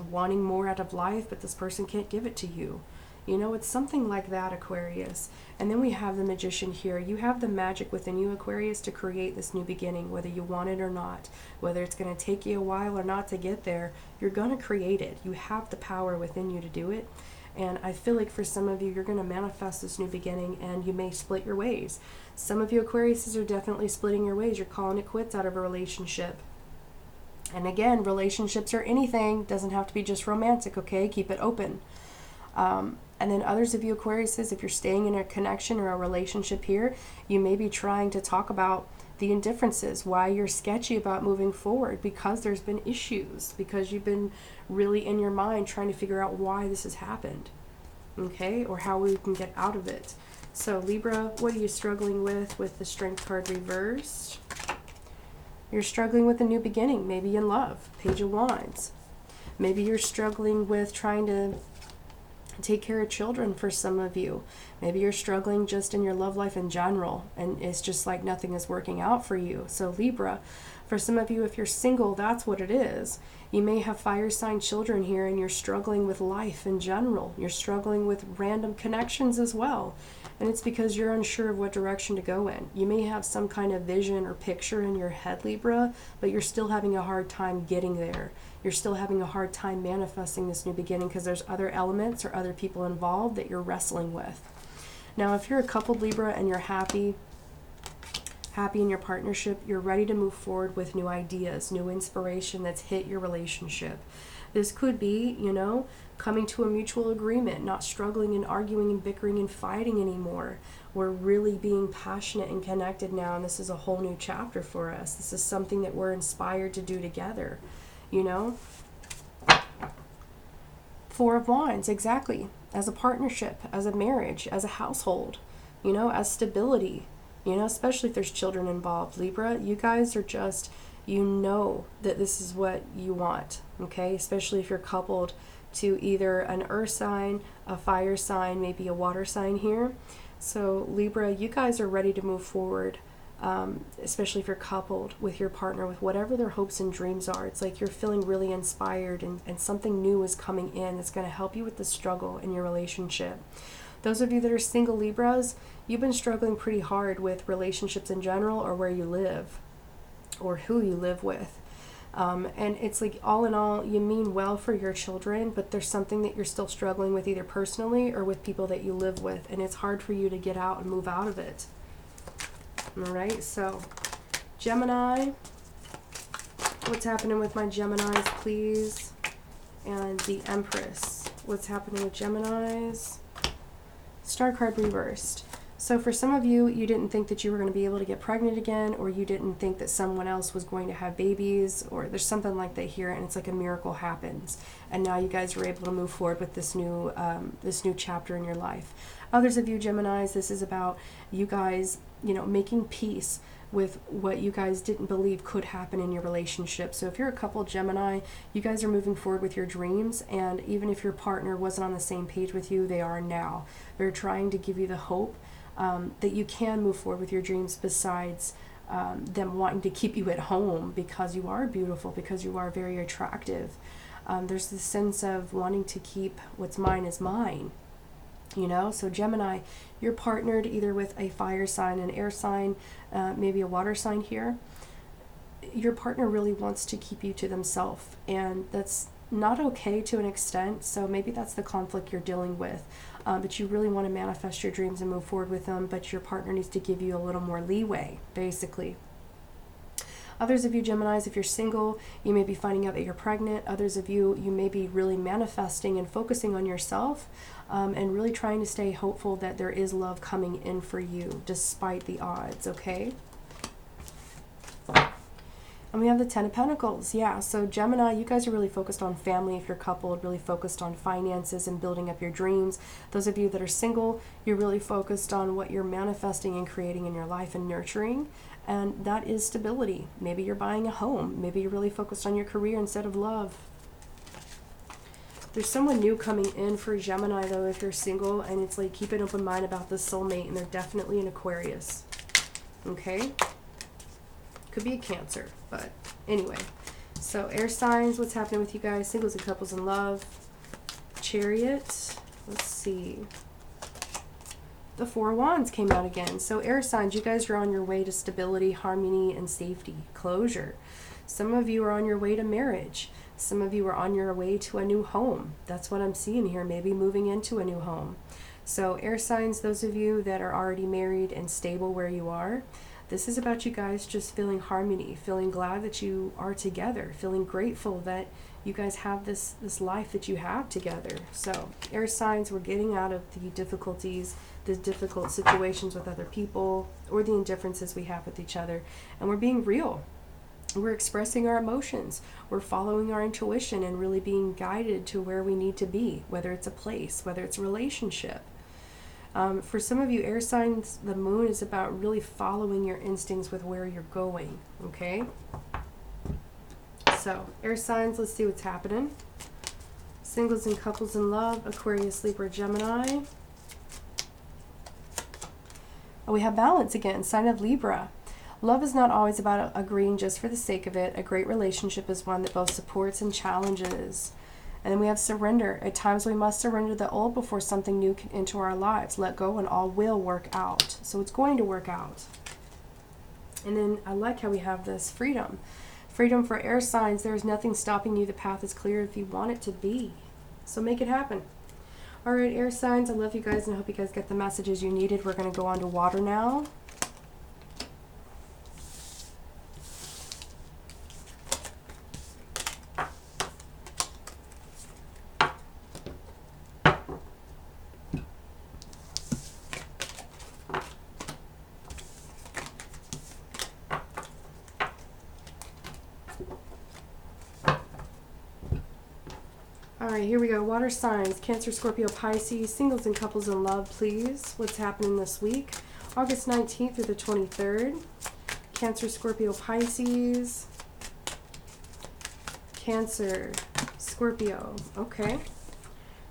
wanting more out of life, but this person can't give it to you. You know, it's something like that, Aquarius. And then we have the Magician here. You have the magic within you, Aquarius, to create this new beginning, whether you want it or not, whether it's going to take you a while or not to get there, you're going to create it. You have the power within you to do it. And I feel like for some of you, you're going to manifest this new beginning, and you may split your ways. Some of you, Aquariuses, are definitely splitting your ways. You're calling it quits out of a relationship. And again, relationships are anything. Doesn't have to be just romantic, okay? Keep it open. And then others of you, Aquariuses, if you're staying in a connection or a relationship here, you may be trying to talk about the indifferences, why you're sketchy about moving forward, because there's been issues, because you've been really in your mind trying to figure out why this has happened, okay, or how we can get out of it. So Libra, what are you struggling with the Strength card reversed? You're struggling with a new beginning, maybe in love, Page of Wands. Maybe you're struggling with trying to take care of children for some of you. Maybe you're struggling just in your love life in general, and it's just like nothing is working out for you. So Libra, for some of you, if you're single, that's what it is. You may have fire sign children here, and you're struggling with life in general. You're struggling with random connections as well. And it's because you're unsure of what direction to go in. You may have some kind of vision or picture in your head, Libra, but you're still having a hard time getting there. You're still having a hard time manifesting this new beginning because there's other elements or other people involved that you're wrestling with. Now, if you're a coupled Libra and you're happy in your partnership, you're ready to move forward with new ideas, new inspiration that's hit your relationship. This could be, you know, coming to a mutual agreement, not struggling and arguing and bickering and fighting anymore. We're really being passionate and connected now, and this is a whole new chapter for us. This is something that we're inspired to do together, you know? Four of Wands, exactly. As a partnership, as a marriage, as a household, you know, as stability, you know, especially if there's children involved. Libra, you guys are just, you know that this is what you want, okay? Especially if you're coupled to either an earth sign, a fire sign, maybe a water sign here. So Libra, you guys are ready to move forward, especially if you're coupled with your partner, with whatever their hopes and dreams are. It's like you're feeling really inspired, and something new is coming in that's going to help you with the struggle in your relationship. Those of you that are single Libras, you've been struggling pretty hard with relationships in general, or where you live, or who you live with. And it's like, all in all, you mean well for your children, but there's something that you're still struggling with, either personally or with people that you live with, and it's hard for you to get out and move out of it. All right, so Gemini, what's happening with my Geminis, please? And the Empress, what's happening with Geminis? Star card reversed. So for some of you, you didn't think that you were going to be able to get pregnant again, or you didn't think that someone else was going to have babies, or there's something like that here, and it's like a miracle happens. And now you guys are able to move forward with this new chapter in your life. Others of you Geminis, this is about you guys, you know, making peace with what you guys didn't believe could happen in your relationship. So if you're a couple Gemini, you guys are moving forward with your dreams, and even if your partner wasn't on the same page with you, they are now. They're trying to give you the hope that you can move forward with your dreams, besides them wanting to keep you at home because you are beautiful, because you are very attractive. There's this sense of wanting to keep what's mine is mine, you know? So Gemini, you're partnered either with a fire sign, an air sign, maybe a water sign here. Your partner really wants to keep you to themselves, and that's not okay to an extent. So maybe that's the conflict you're dealing with. But you really want to manifest your dreams and move forward with them, but your partner needs to give you a little more leeway, basically. Others of you Geminis, if you're single, you may be finding out that you're pregnant. Others of you, you may be really manifesting and focusing on yourself, and really trying to stay hopeful that there is love coming in for you despite the odds, okay? And we have the Ten of Pentacles. Yeah, so Gemini, you guys are really focused on family if you're coupled, really focused on finances and building up your dreams. Those of you that are single, you're really focused on what you're manifesting and creating in your life and nurturing. And that is stability. Maybe you're buying a home. Maybe you're really focused on your career instead of love. There's someone new coming in for Gemini, though, if you're single. And it's like, keep an open mind about the soulmate. And they're definitely an Aquarius. Okay? Could be a Cancer, but anyway. So air signs, what's happening with you guys? Singles and couples in love. Chariot. Let's see. The Four of Wands came out again. So air signs, you guys are on your way to stability, harmony, and safety. Closure. Some of you are on your way to marriage. Some of you are on your way to a new home. That's what I'm seeing here. Maybe moving into a new home. So air signs, those of you that are already married and stable where you are, this is about you guys just feeling harmony, feeling glad that you are together, feeling grateful that you guys have this life that you have together. So air signs, we're getting out of the difficulties, the difficult situations with other people, or the indifferences we have with each other, and we're being real. We're expressing our emotions. We're following our intuition and really being guided to where we need to be, whether it's a place, whether it's a relationship. For some of you air signs, the moon is about really following your instincts with where you're going, okay? So, air signs, let's see what's happening. Singles and couples in love, Aquarius, Libra, Gemini. Oh, we have balance again, sign of Libra. Love is not always about agreeing just for the sake of it. A great relationship is one that both supports and challenges. And then we have surrender. At times we must surrender the old before something new can enter our lives. Let go and all will work out. So it's going to work out. And then I like how we have this freedom. Freedom for air signs. There is nothing stopping you. The path is clear if you want it to be. So make it happen. All right, air signs. I love you guys and I hope you guys get the messages you needed. We're going to go on to water now. Alright, here we go. Water signs, Cancer, Scorpio, Pisces, singles and couples in love, please. What's happening this week? August 19th through the 23rd. Cancer, Scorpio, Pisces. Cancer, Scorpio. Okay.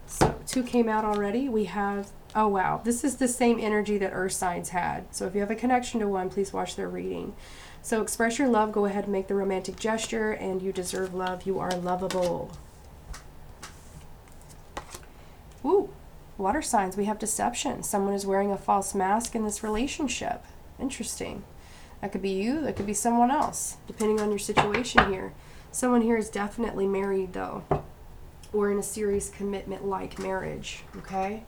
So 2 came out already. We have, oh wow, this is the same energy that earth signs had. So if you have a connection to one, please watch their reading. So express your love. Go ahead and make the romantic gesture, and you deserve love. You are lovable. Ooh, water signs, we have deception. Someone is wearing a false mask in this relationship. Interesting. That could be you, that could be someone else, depending on your situation here. Someone here is definitely married, though, or in a serious commitment like marriage, okay?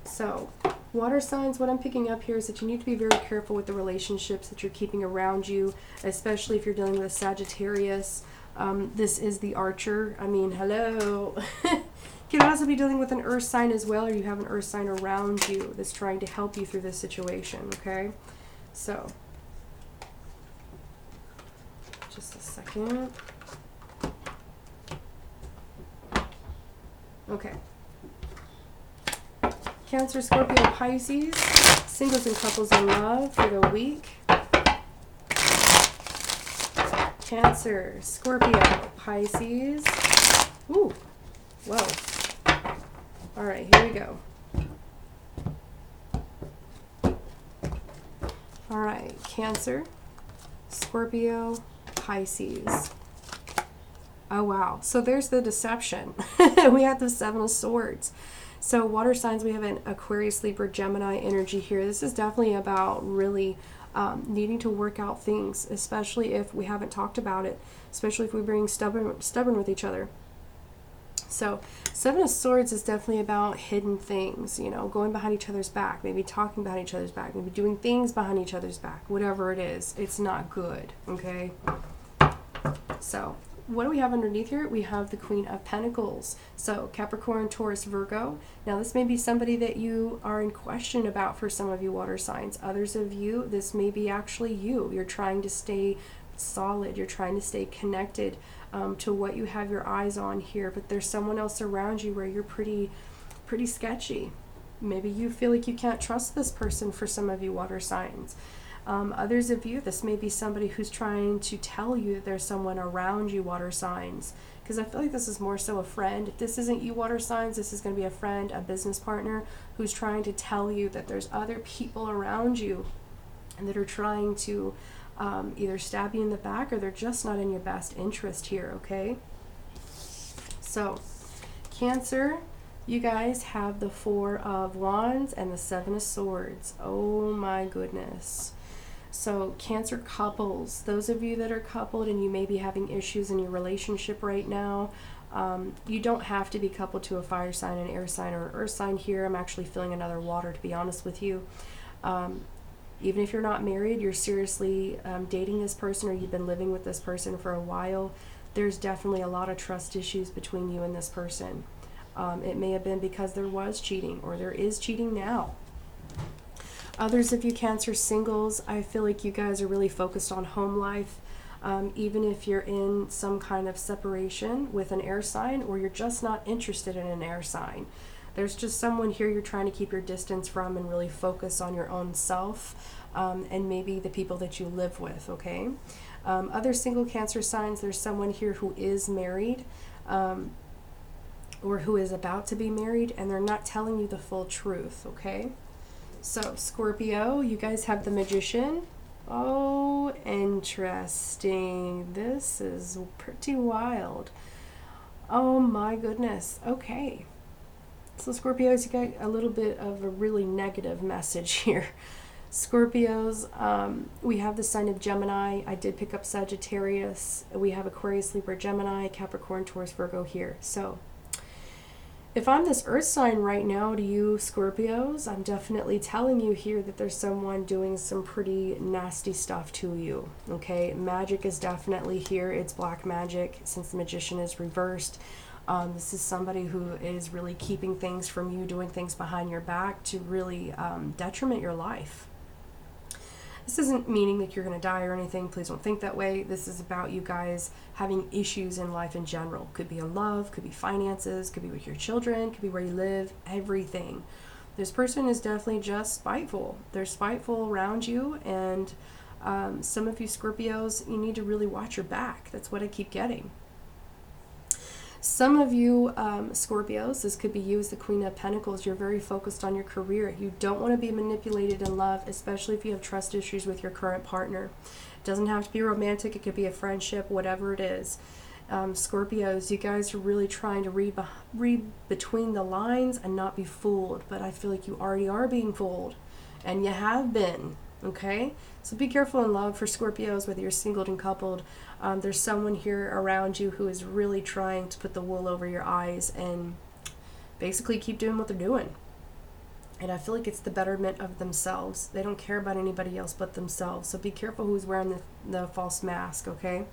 So, water signs, what I'm picking up here is that you need to be very careful with the relationships that you're keeping around you, especially if you're dealing with a Sagittarius. This is the Archer. I mean, hello. You can also be dealing with an earth sign as well, or you have an earth sign around you that's trying to help you through this situation, okay? So, just a second. Okay. Cancer, Scorpio, Pisces, singles and couples in love for the week. Cancer, Scorpio, Pisces. Ooh, whoa. All right, here we go. All right, Cancer, Scorpio, Pisces. Oh, wow. So there's the deception. We have the Seven of Swords. So water signs, we have an Aquarius, Libra, Gemini energy here. This is definitely about really needing to work out things, especially if we haven't talked about it, especially if we're being stubborn with each other. So Seven of Swords is definitely about hidden things, you know, going behind each other's back, maybe talking behind each other's back, maybe doing things behind each other's back. Whatever it is, it's not good, okay? So what do we have underneath here? We have the Queen of Pentacles. So Capricorn, Taurus, Virgo. Now this may be somebody that you are in question about for some of you water signs. Others of you, this may be actually you. You're trying to stay solid. You're trying to stay connected to what you have your eyes on here. But there's someone else around you where you're pretty sketchy. Maybe you feel like you can't trust this person for some of you water signs. Others of you, this may be somebody who's trying to tell you that there's someone around you, water signs. Because I feel like this is more so a friend. If this isn't you, water signs, this is going to be a friend, a business partner, who's trying to tell you that there's other people around you and that are trying to either stab you in the back, or they're just not in your best interest here, okay? So, Cancer, you guys have the Four of Wands and the Seven of Swords. Oh my goodness. So Cancer couples, those of you that are coupled and you may be having issues in your relationship right now, you don't have to be coupled to a fire sign, an air sign, or an earth sign here. I'm actually feeling another water, to be honest with you. Even if you're not married, you're seriously dating this person, or you've been living with this person for a while, there's definitely a lot of trust issues between you and this person. It may have been because there was cheating, or there is cheating now. Others of you Cancer singles, I feel like you guys are really focused on home life. Even if you're in some kind of separation with an air sign, or you're just not interested in an air sign. There's just someone here you're trying to keep your distance from and really focus on your own self, and maybe the people that you live with, okay? Other single Cancer signs, there's someone here who is married, or who is about to be married, and they're not telling you the full truth, okay? So, Scorpio, you guys have the Magician. Oh, interesting. This is pretty wild. Oh my goodness. Okay. So, Scorpios, you got a little bit of a really negative message here. Scorpios, we have the sign of Gemini. I did pick up Sagittarius. We have Aquarius, Libra, Gemini, Capricorn, Taurus, Virgo here. So, if I'm this earth sign right now to you Scorpios, I'm definitely telling you here that there's someone doing some pretty nasty stuff to you, okay? Magic is definitely here. It's black magic, since the Magician is reversed. This is somebody who is really keeping things from you, doing things behind your back to really detriment your life. This isn't meaning that you're going to die or anything. Please don't think that way. This is about you guys having issues in life in general. Could be in love, could be finances, could be with your children, could be where you live, everything. This person is definitely just spiteful. They're spiteful around you, and some of you Scorpios, you need to really watch your back. That's what I keep getting. Some of you Scorpios, this could be you as the Queen of Pentacles, you're very focused on your career. You don't want to be manipulated in love, especially if you have trust issues with your current partner. It doesn't have to be romantic, it could be a friendship, whatever it is. Scorpios, you guys are really trying to read between the lines and not be fooled, but I feel like you already are being fooled, and you have been, okay? So be careful in love for Scorpios, whether you're singled and coupled. There's someone here around you who is really trying to put the wool over your eyes and basically keep doing what they're doing. And I feel like it's the betterment of themselves. They don't care about anybody else but themselves. So be careful who's wearing the false mask, okay?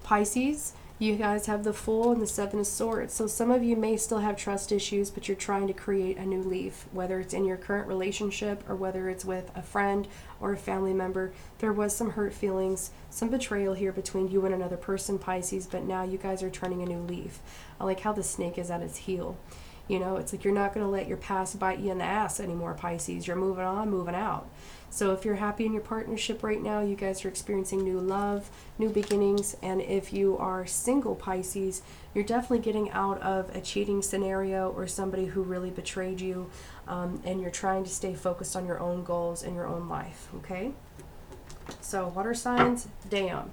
Pisces, You guys have the Fool and the Seven of Swords. So some of you may still have trust issues, but you're trying to create a new leaf, whether it's in your current relationship or whether it's with a friend or a family member. There was some hurt feelings, some betrayal here between you and another person, Pisces, but now you guys are turning a new leaf. I like how the snake is at its heel. You know, it's like you're not going to let your past bite you in the ass anymore, Pisces. You're moving on, moving out. So if you're happy in your partnership right now, you guys are experiencing new love, new beginnings. And if you are single, Pisces, you're definitely getting out of a cheating scenario or somebody who really betrayed you. And you're trying to stay focused on your own goals and your own life, okay? So water signs, damn.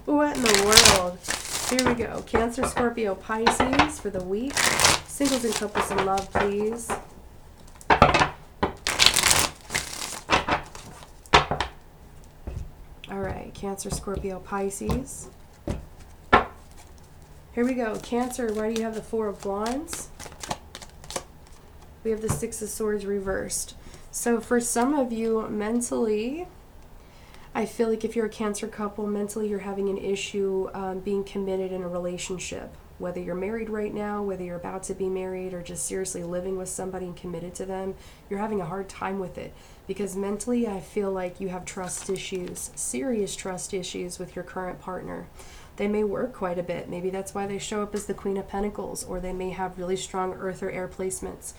What in the world? Here we go. Cancer, Scorpio, Pisces for the week. Singles and couples in love, please. All right, Cancer, Scorpio, Pisces. Here we go. Cancer, why do you have the Four of Wands? We have the Six of Swords reversed. So for some of you, mentally, I feel like if you're a Cancer couple, mentally you're having an issue being committed in a relationship. Whether you're married right now, whether you're about to be married, or just seriously living with somebody and committed to them, you're having a hard time with it. Because mentally, I feel like you have trust issues, serious trust issues with your current partner. They may work quite a bit. Maybe that's why they show up as the Queen of Pentacles, or they may have really strong earth or air placements.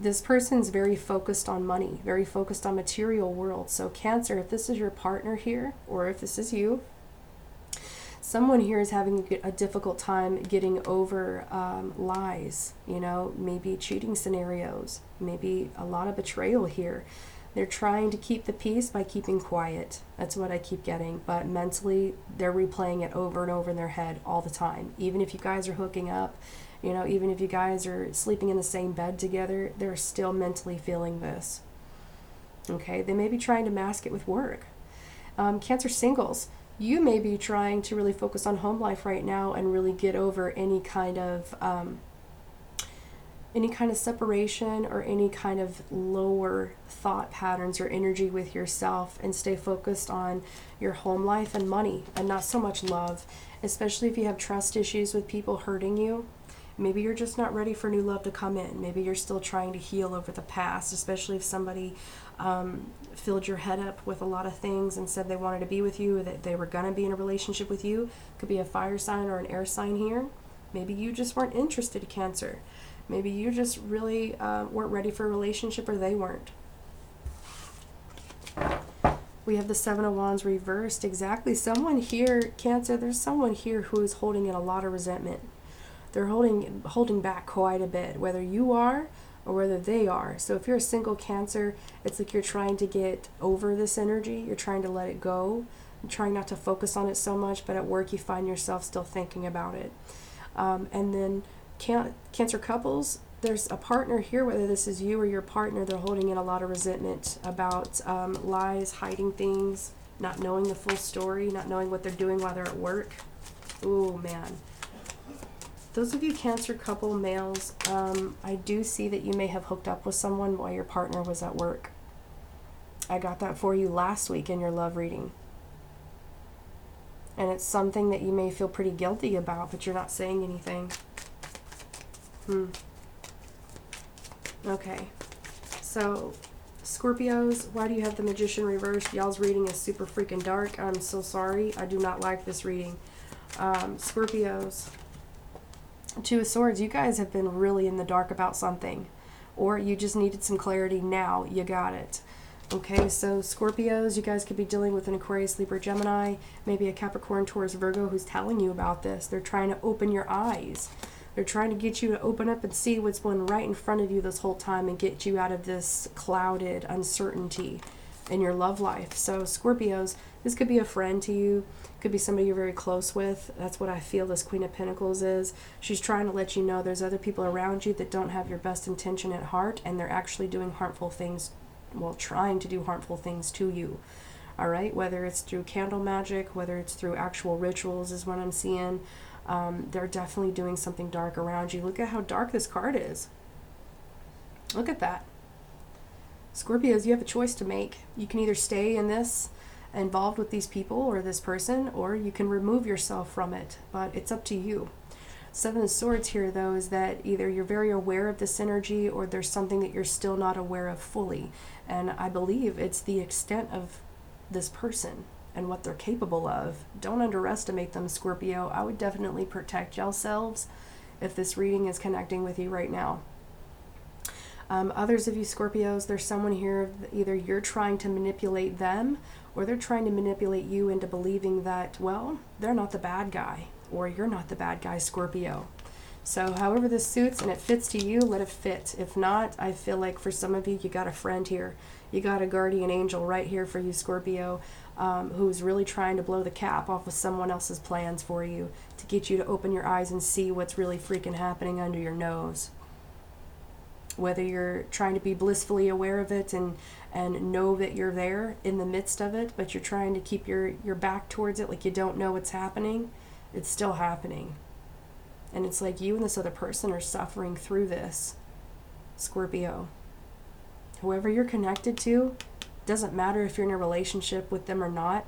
This person's very focused on money, very focused on material world. So Cancer, if this is your partner here, or if this is you, someone here is having a difficult time getting over lies, you know, maybe cheating scenarios, maybe a lot of betrayal here. They're trying to keep the peace by keeping quiet. That's what I keep getting. But mentally, they're replaying it over and over in their head all the time. Even if you guys are hooking up, you know, even if you guys are sleeping in the same bed together, they're still mentally feeling this. Okay, they may be trying to mask it with work. Cancer singles, you may be trying to really focus on home life right now and really get over any kind of separation or any kind of lower thought patterns or energy with yourself, and stay focused on your home life and money and not so much love, especially if you have trust issues with people hurting you. Maybe you're just not ready for new love to come in. Maybe you're still trying to heal over the past, especially if somebody filled your head up with a lot of things and said they wanted to be with you, that they were going to be in a relationship with you. Could be a fire sign or an air sign here. Maybe you just weren't interested, Cancer. Maybe you just really weren't ready for a relationship, or they weren't. We have the Seven of Wands reversed. Exactly. Someone here, Cancer, there's someone here who is holding in a lot of resentment. They're holding back quite a bit, whether you are or whether they are. So if you're a single Cancer, it's like you're trying to get over this energy. You're trying to let it go. You're trying not to focus on it so much, but at work you find yourself still thinking about it. And then Cancer couples, there's a partner here, whether this is you or your partner, they're holding in a lot of resentment about lies, hiding things, not knowing the full story, not knowing what they're doing while they're at work. Ooh, man. Those of you Cancer couple males, I do see that you may have hooked up with someone while your partner was at work. I got that for you last week in your love reading. And it's something that you may feel pretty guilty about, but you're not saying anything. Okay. So, Scorpios, why do you have the Magician reversed? Y'all's reading is super freaking dark. I'm so sorry. I do not like this reading. Scorpios, Two of Swords, you guys have been really in the dark about something, or you just needed some clarity. Now you got it. Okay, so Scorpios, you guys could be dealing with an Aquarius, Libra, Gemini, maybe a Capricorn, Taurus, Virgo who's telling you about this. They're trying to open your eyes. They're trying to get you to open up and see what's been right in front of you this whole time and get you out of this clouded uncertainty in your love life. So Scorpios, this could be a friend to you. Could be somebody you're very close with. That's what I feel this Queen of Pentacles is. She's trying to let you know there's other people around you that don't have your best intention at heart, and they're actually doing harmful things, well, trying to do harmful things to you. All right, whether it's through candle magic, whether it's through actual rituals is what I'm seeing. They're definitely doing something dark around you. Look at how dark this card is. Look at that. Scorpios, you have a choice to make. You can either stay in this involved with these people or this person, or you can remove yourself from it, but it's up to you. Seven of Swords here, though, is that either you're very aware of this energy or there's something that you're still not aware of fully. And I believe it's the extent of this person and what they're capable of. Don't underestimate them, Scorpio. I would definitely protect yourselves if this reading is connecting with you right now. Others of you Scorpios, there's someone here, either you're trying to manipulate them or they're trying to manipulate you into believing that, well, they're not the bad guy, or you're not the bad guy, Scorpio. So however this suits and it fits to you, let it fit. If not, I feel like for some of you, you got a friend here. You got a guardian angel right here for you, Scorpio, who's really trying to blow the cap off of someone else's plans for you to get you to open your eyes and see what's really freaking happening under your nose. Whether you're trying to be blissfully aware of it and know that you're there in the midst of it, but you're trying to keep your back towards it like you don't know what's happening, it's still happening. And it's like you and this other person are suffering through this, Scorpio. Whoever you're connected to, doesn't matter if you're in a relationship with them or not,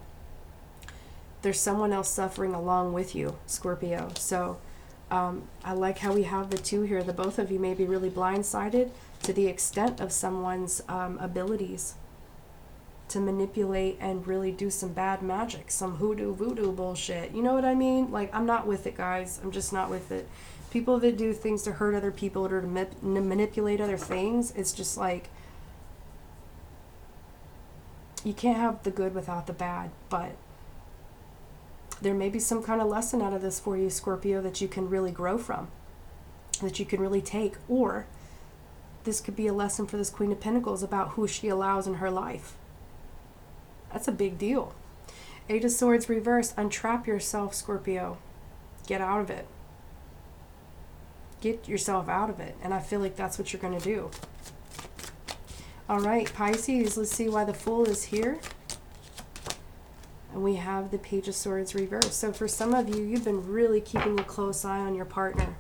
there's someone else suffering along with you, Scorpio. So I like how we have the two here. The both of you may be really blindsided to the extent of someone's abilities to manipulate and really do some bad magic, some hoodoo voodoo bullshit. You know what I mean? Like, I'm not with it, guys. I'm just not with it. People that do things to hurt other people or to manipulate other things, it's just like, you can't have the good without the bad. But there may be some kind of lesson out of this for you, Scorpio, that you can really grow from, that you can really take. Or this could be a lesson for this Queen of Pentacles about who she allows in her life. That's a big deal. Eight of Swords reversed. Untrap yourself, Scorpio. Get out of it. Get yourself out of it. And I feel like that's what you're going to do. All right, Pisces, let's see why the Fool is here. And we have the Page of Swords reversed. So for some of you, you've been really keeping a close eye on your partner.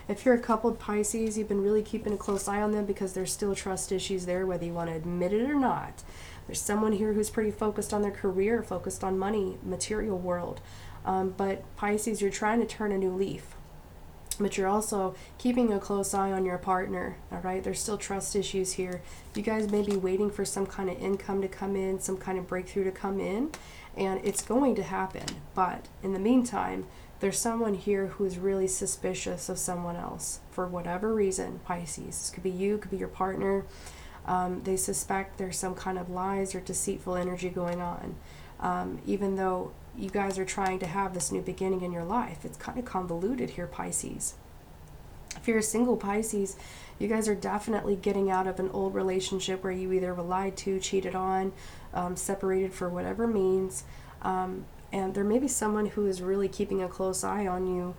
If you're a coupled Pisces, you've been really keeping a close eye on them because there's still trust issues there, whether you want to admit it or not. There's someone here who's pretty focused on their career, focused on money, material world. But Pisces, you're trying to turn a new leaf. But you're also keeping a close eye on your partner, all right? There's still trust issues here. You guys may be waiting for some kind of income to come in, some kind of breakthrough to come in, and it's going to happen. But in the meantime, there's someone here who's really suspicious of someone else for whatever reason, Pisces. This could be you, could be your partner. They suspect there's some kind of lies or deceitful energy going on. Even though you guys are trying to have this new beginning in your life, it's kind of convoluted here, Pisces. If you're a single Pisces, you guys are definitely getting out of an old relationship where you either were lied to, cheated on, separated for whatever means. And there may be someone who is really keeping a close eye on you,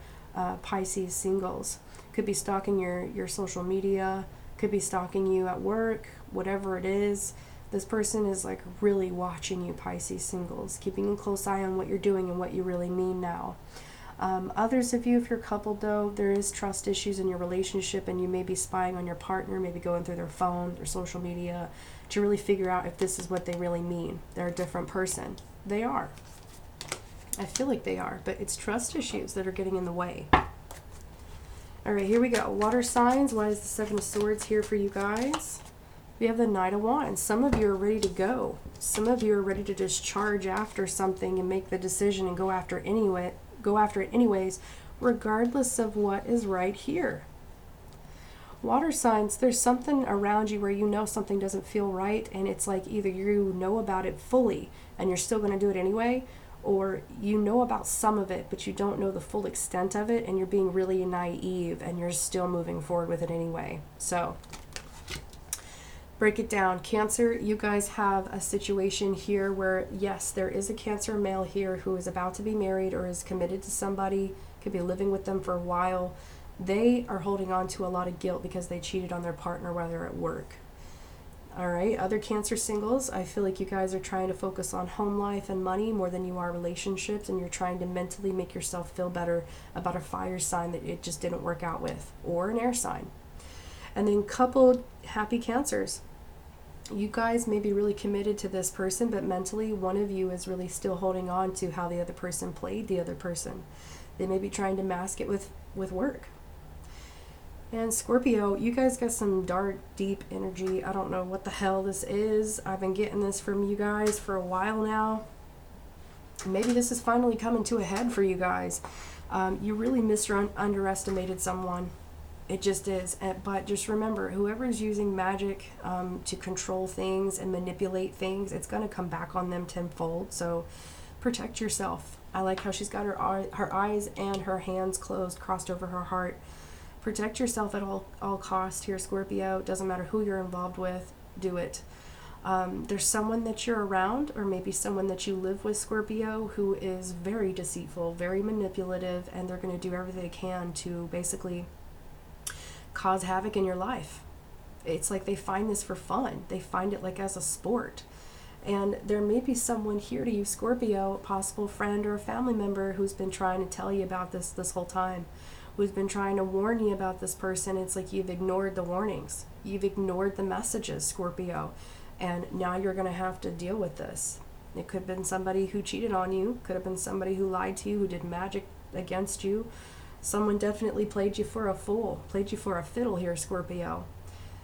Pisces singles. Could be stalking your social media, could be stalking you at work, whatever it is. This person is like really watching you, Pisces singles, keeping a close eye on what you're doing and what you really mean now. Others of you, if you're coupled though, there is trust issues in your relationship and you may be spying on your partner, maybe going through their phone, their social media, to really figure out if this is what they really mean. They're a different person. They are. I feel like they are, but it's trust issues that are getting in the way. All right, here we go. Water signs. Why is the Seven of Swords here for you guys? We have the Knight of Wands. Some of you are ready to go. Some of you are ready to just charge after something and make the decision and go after it anyways, regardless of what is right here. Water signs, there's something around you where you know something doesn't feel right, and it's like either you know about it fully and you're still going to do it anyway, or you know about some of it but you don't know the full extent of it and you're being really naive and you're still moving forward with it anyway. So break it down. Cancer, you guys have a situation here where, yes, there is a Cancer male here who is about to be married or is committed to somebody, could be living with them for a while. They are holding on to a lot of guilt because they cheated on their partner while they're at work. All right, other Cancer singles, I feel like you guys are trying to focus on home life and money more than you are relationships, and you're trying to mentally make yourself feel better about a fire sign that it just didn't work out with, or an air sign. And then coupled happy Cancers. You guys may be really committed to this person, but mentally one of you is really still holding on to how the other person played the other person. They may be trying to mask it with work. And Scorpio, you guys got some dark, deep energy. I don't know what the hell this is. I've been getting this from you guys for a while now. Maybe this is finally coming to a head for you guys. You really underestimated someone. It just is. But just remember, whoever's using magic to control things and manipulate things, it's going to come back on them tenfold. So protect yourself. I like how she's got her eyes and her hands closed, crossed over her heart. Protect yourself at all costs here, Scorpio. It doesn't matter who you're involved with. Do it. There's someone that you're around, or maybe someone that you live with, Scorpio, who is very deceitful, very manipulative, and they're going to do everything they can to basically cause havoc in your life. It's like they find this for fun. They find it like as a sport. And there may be someone here to you, Scorpio, a possible friend or a family member who's been trying to tell you about this whole time, who's been trying to warn you about this person. It's like you've ignored the warnings. You've ignored the messages, Scorpio. And now you're going to have to deal with this. It could have been somebody who cheated on you. Could have been somebody who lied to you, who did magic against you. Someone definitely played you for a fool, played you for a fiddle here, Scorpio.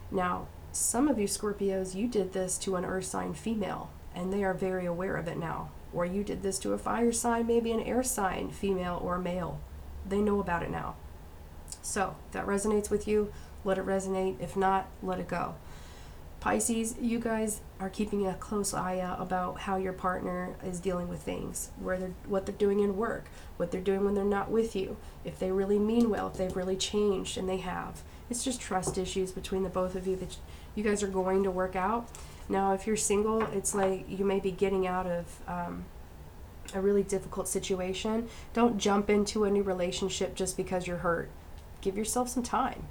Now, some of you Scorpios, you did this to an earth sign female, and they are very aware of it now. Or you did this to a fire sign, maybe an air sign, female or male. They know about it now. So, if that resonates with you, let it resonate. If not, let it go. Pisces, you guys are keeping a close eye out about how your partner is dealing with things, what they're doing in work, what they're doing when they're not with you, if they really mean well, if they've really changed, and they have. It's just trust issues between the both of you that you guys are going to work out. Now, if you're single, it's like you may be getting out of a really difficult situation. Don't jump into a new relationship just because you're hurt. Give yourself some time,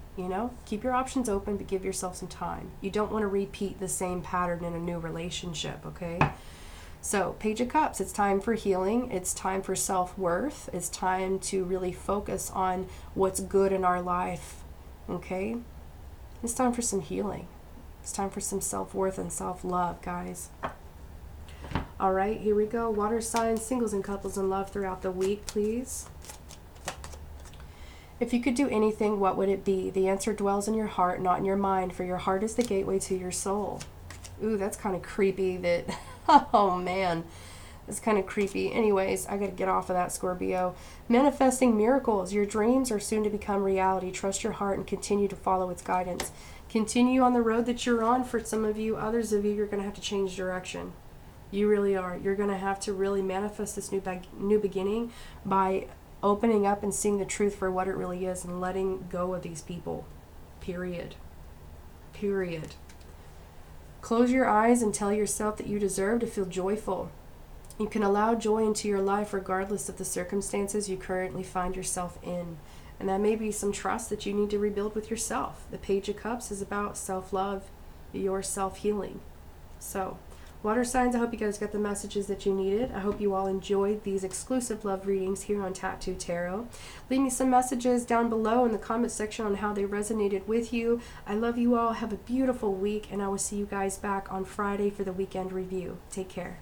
Keep your options open, but give yourself some time. You don't want to repeat the same pattern in a new relationship, okay? So, Page of Cups, it's time for healing. It's time for self-worth. It's time to really focus on what's good in our life, okay? It's time for some healing. It's time for some self-worth and self-love, guys. All right, here we go. Water signs, singles and couples in love throughout the week, please. If you could do anything, what would it be? The answer dwells in your heart, not in your mind, for your heart is the gateway to your soul. Ooh, that's kind of creepy that, oh man, that's kind of creepy. Anyways, I got to get off of that, Scorpio. Manifesting miracles. Your dreams are soon to become reality. Trust your heart and continue to follow its guidance. Continue on the road that you're on. For some of you, others of you, you're going to have to change direction. You really are. You're going to have to really manifest this new beginning by opening up and seeing the truth for what it really is and letting go of these people. Period. Close your eyes and tell yourself that you deserve to feel joyful. You can allow joy into your life regardless of the circumstances you currently find yourself in. And that may be some trust that you need to rebuild with yourself. The Page of Cups is about self-love, your self-healing. So, water signs, I hope you guys got the messages that you needed. I hope you all enjoyed these exclusive love readings here on Tattoo Tarot. Leave me some messages down below in the comment section on how they resonated with you. I love you all. Have a beautiful week, and I will see you guys back on Friday for the weekend review. Take care.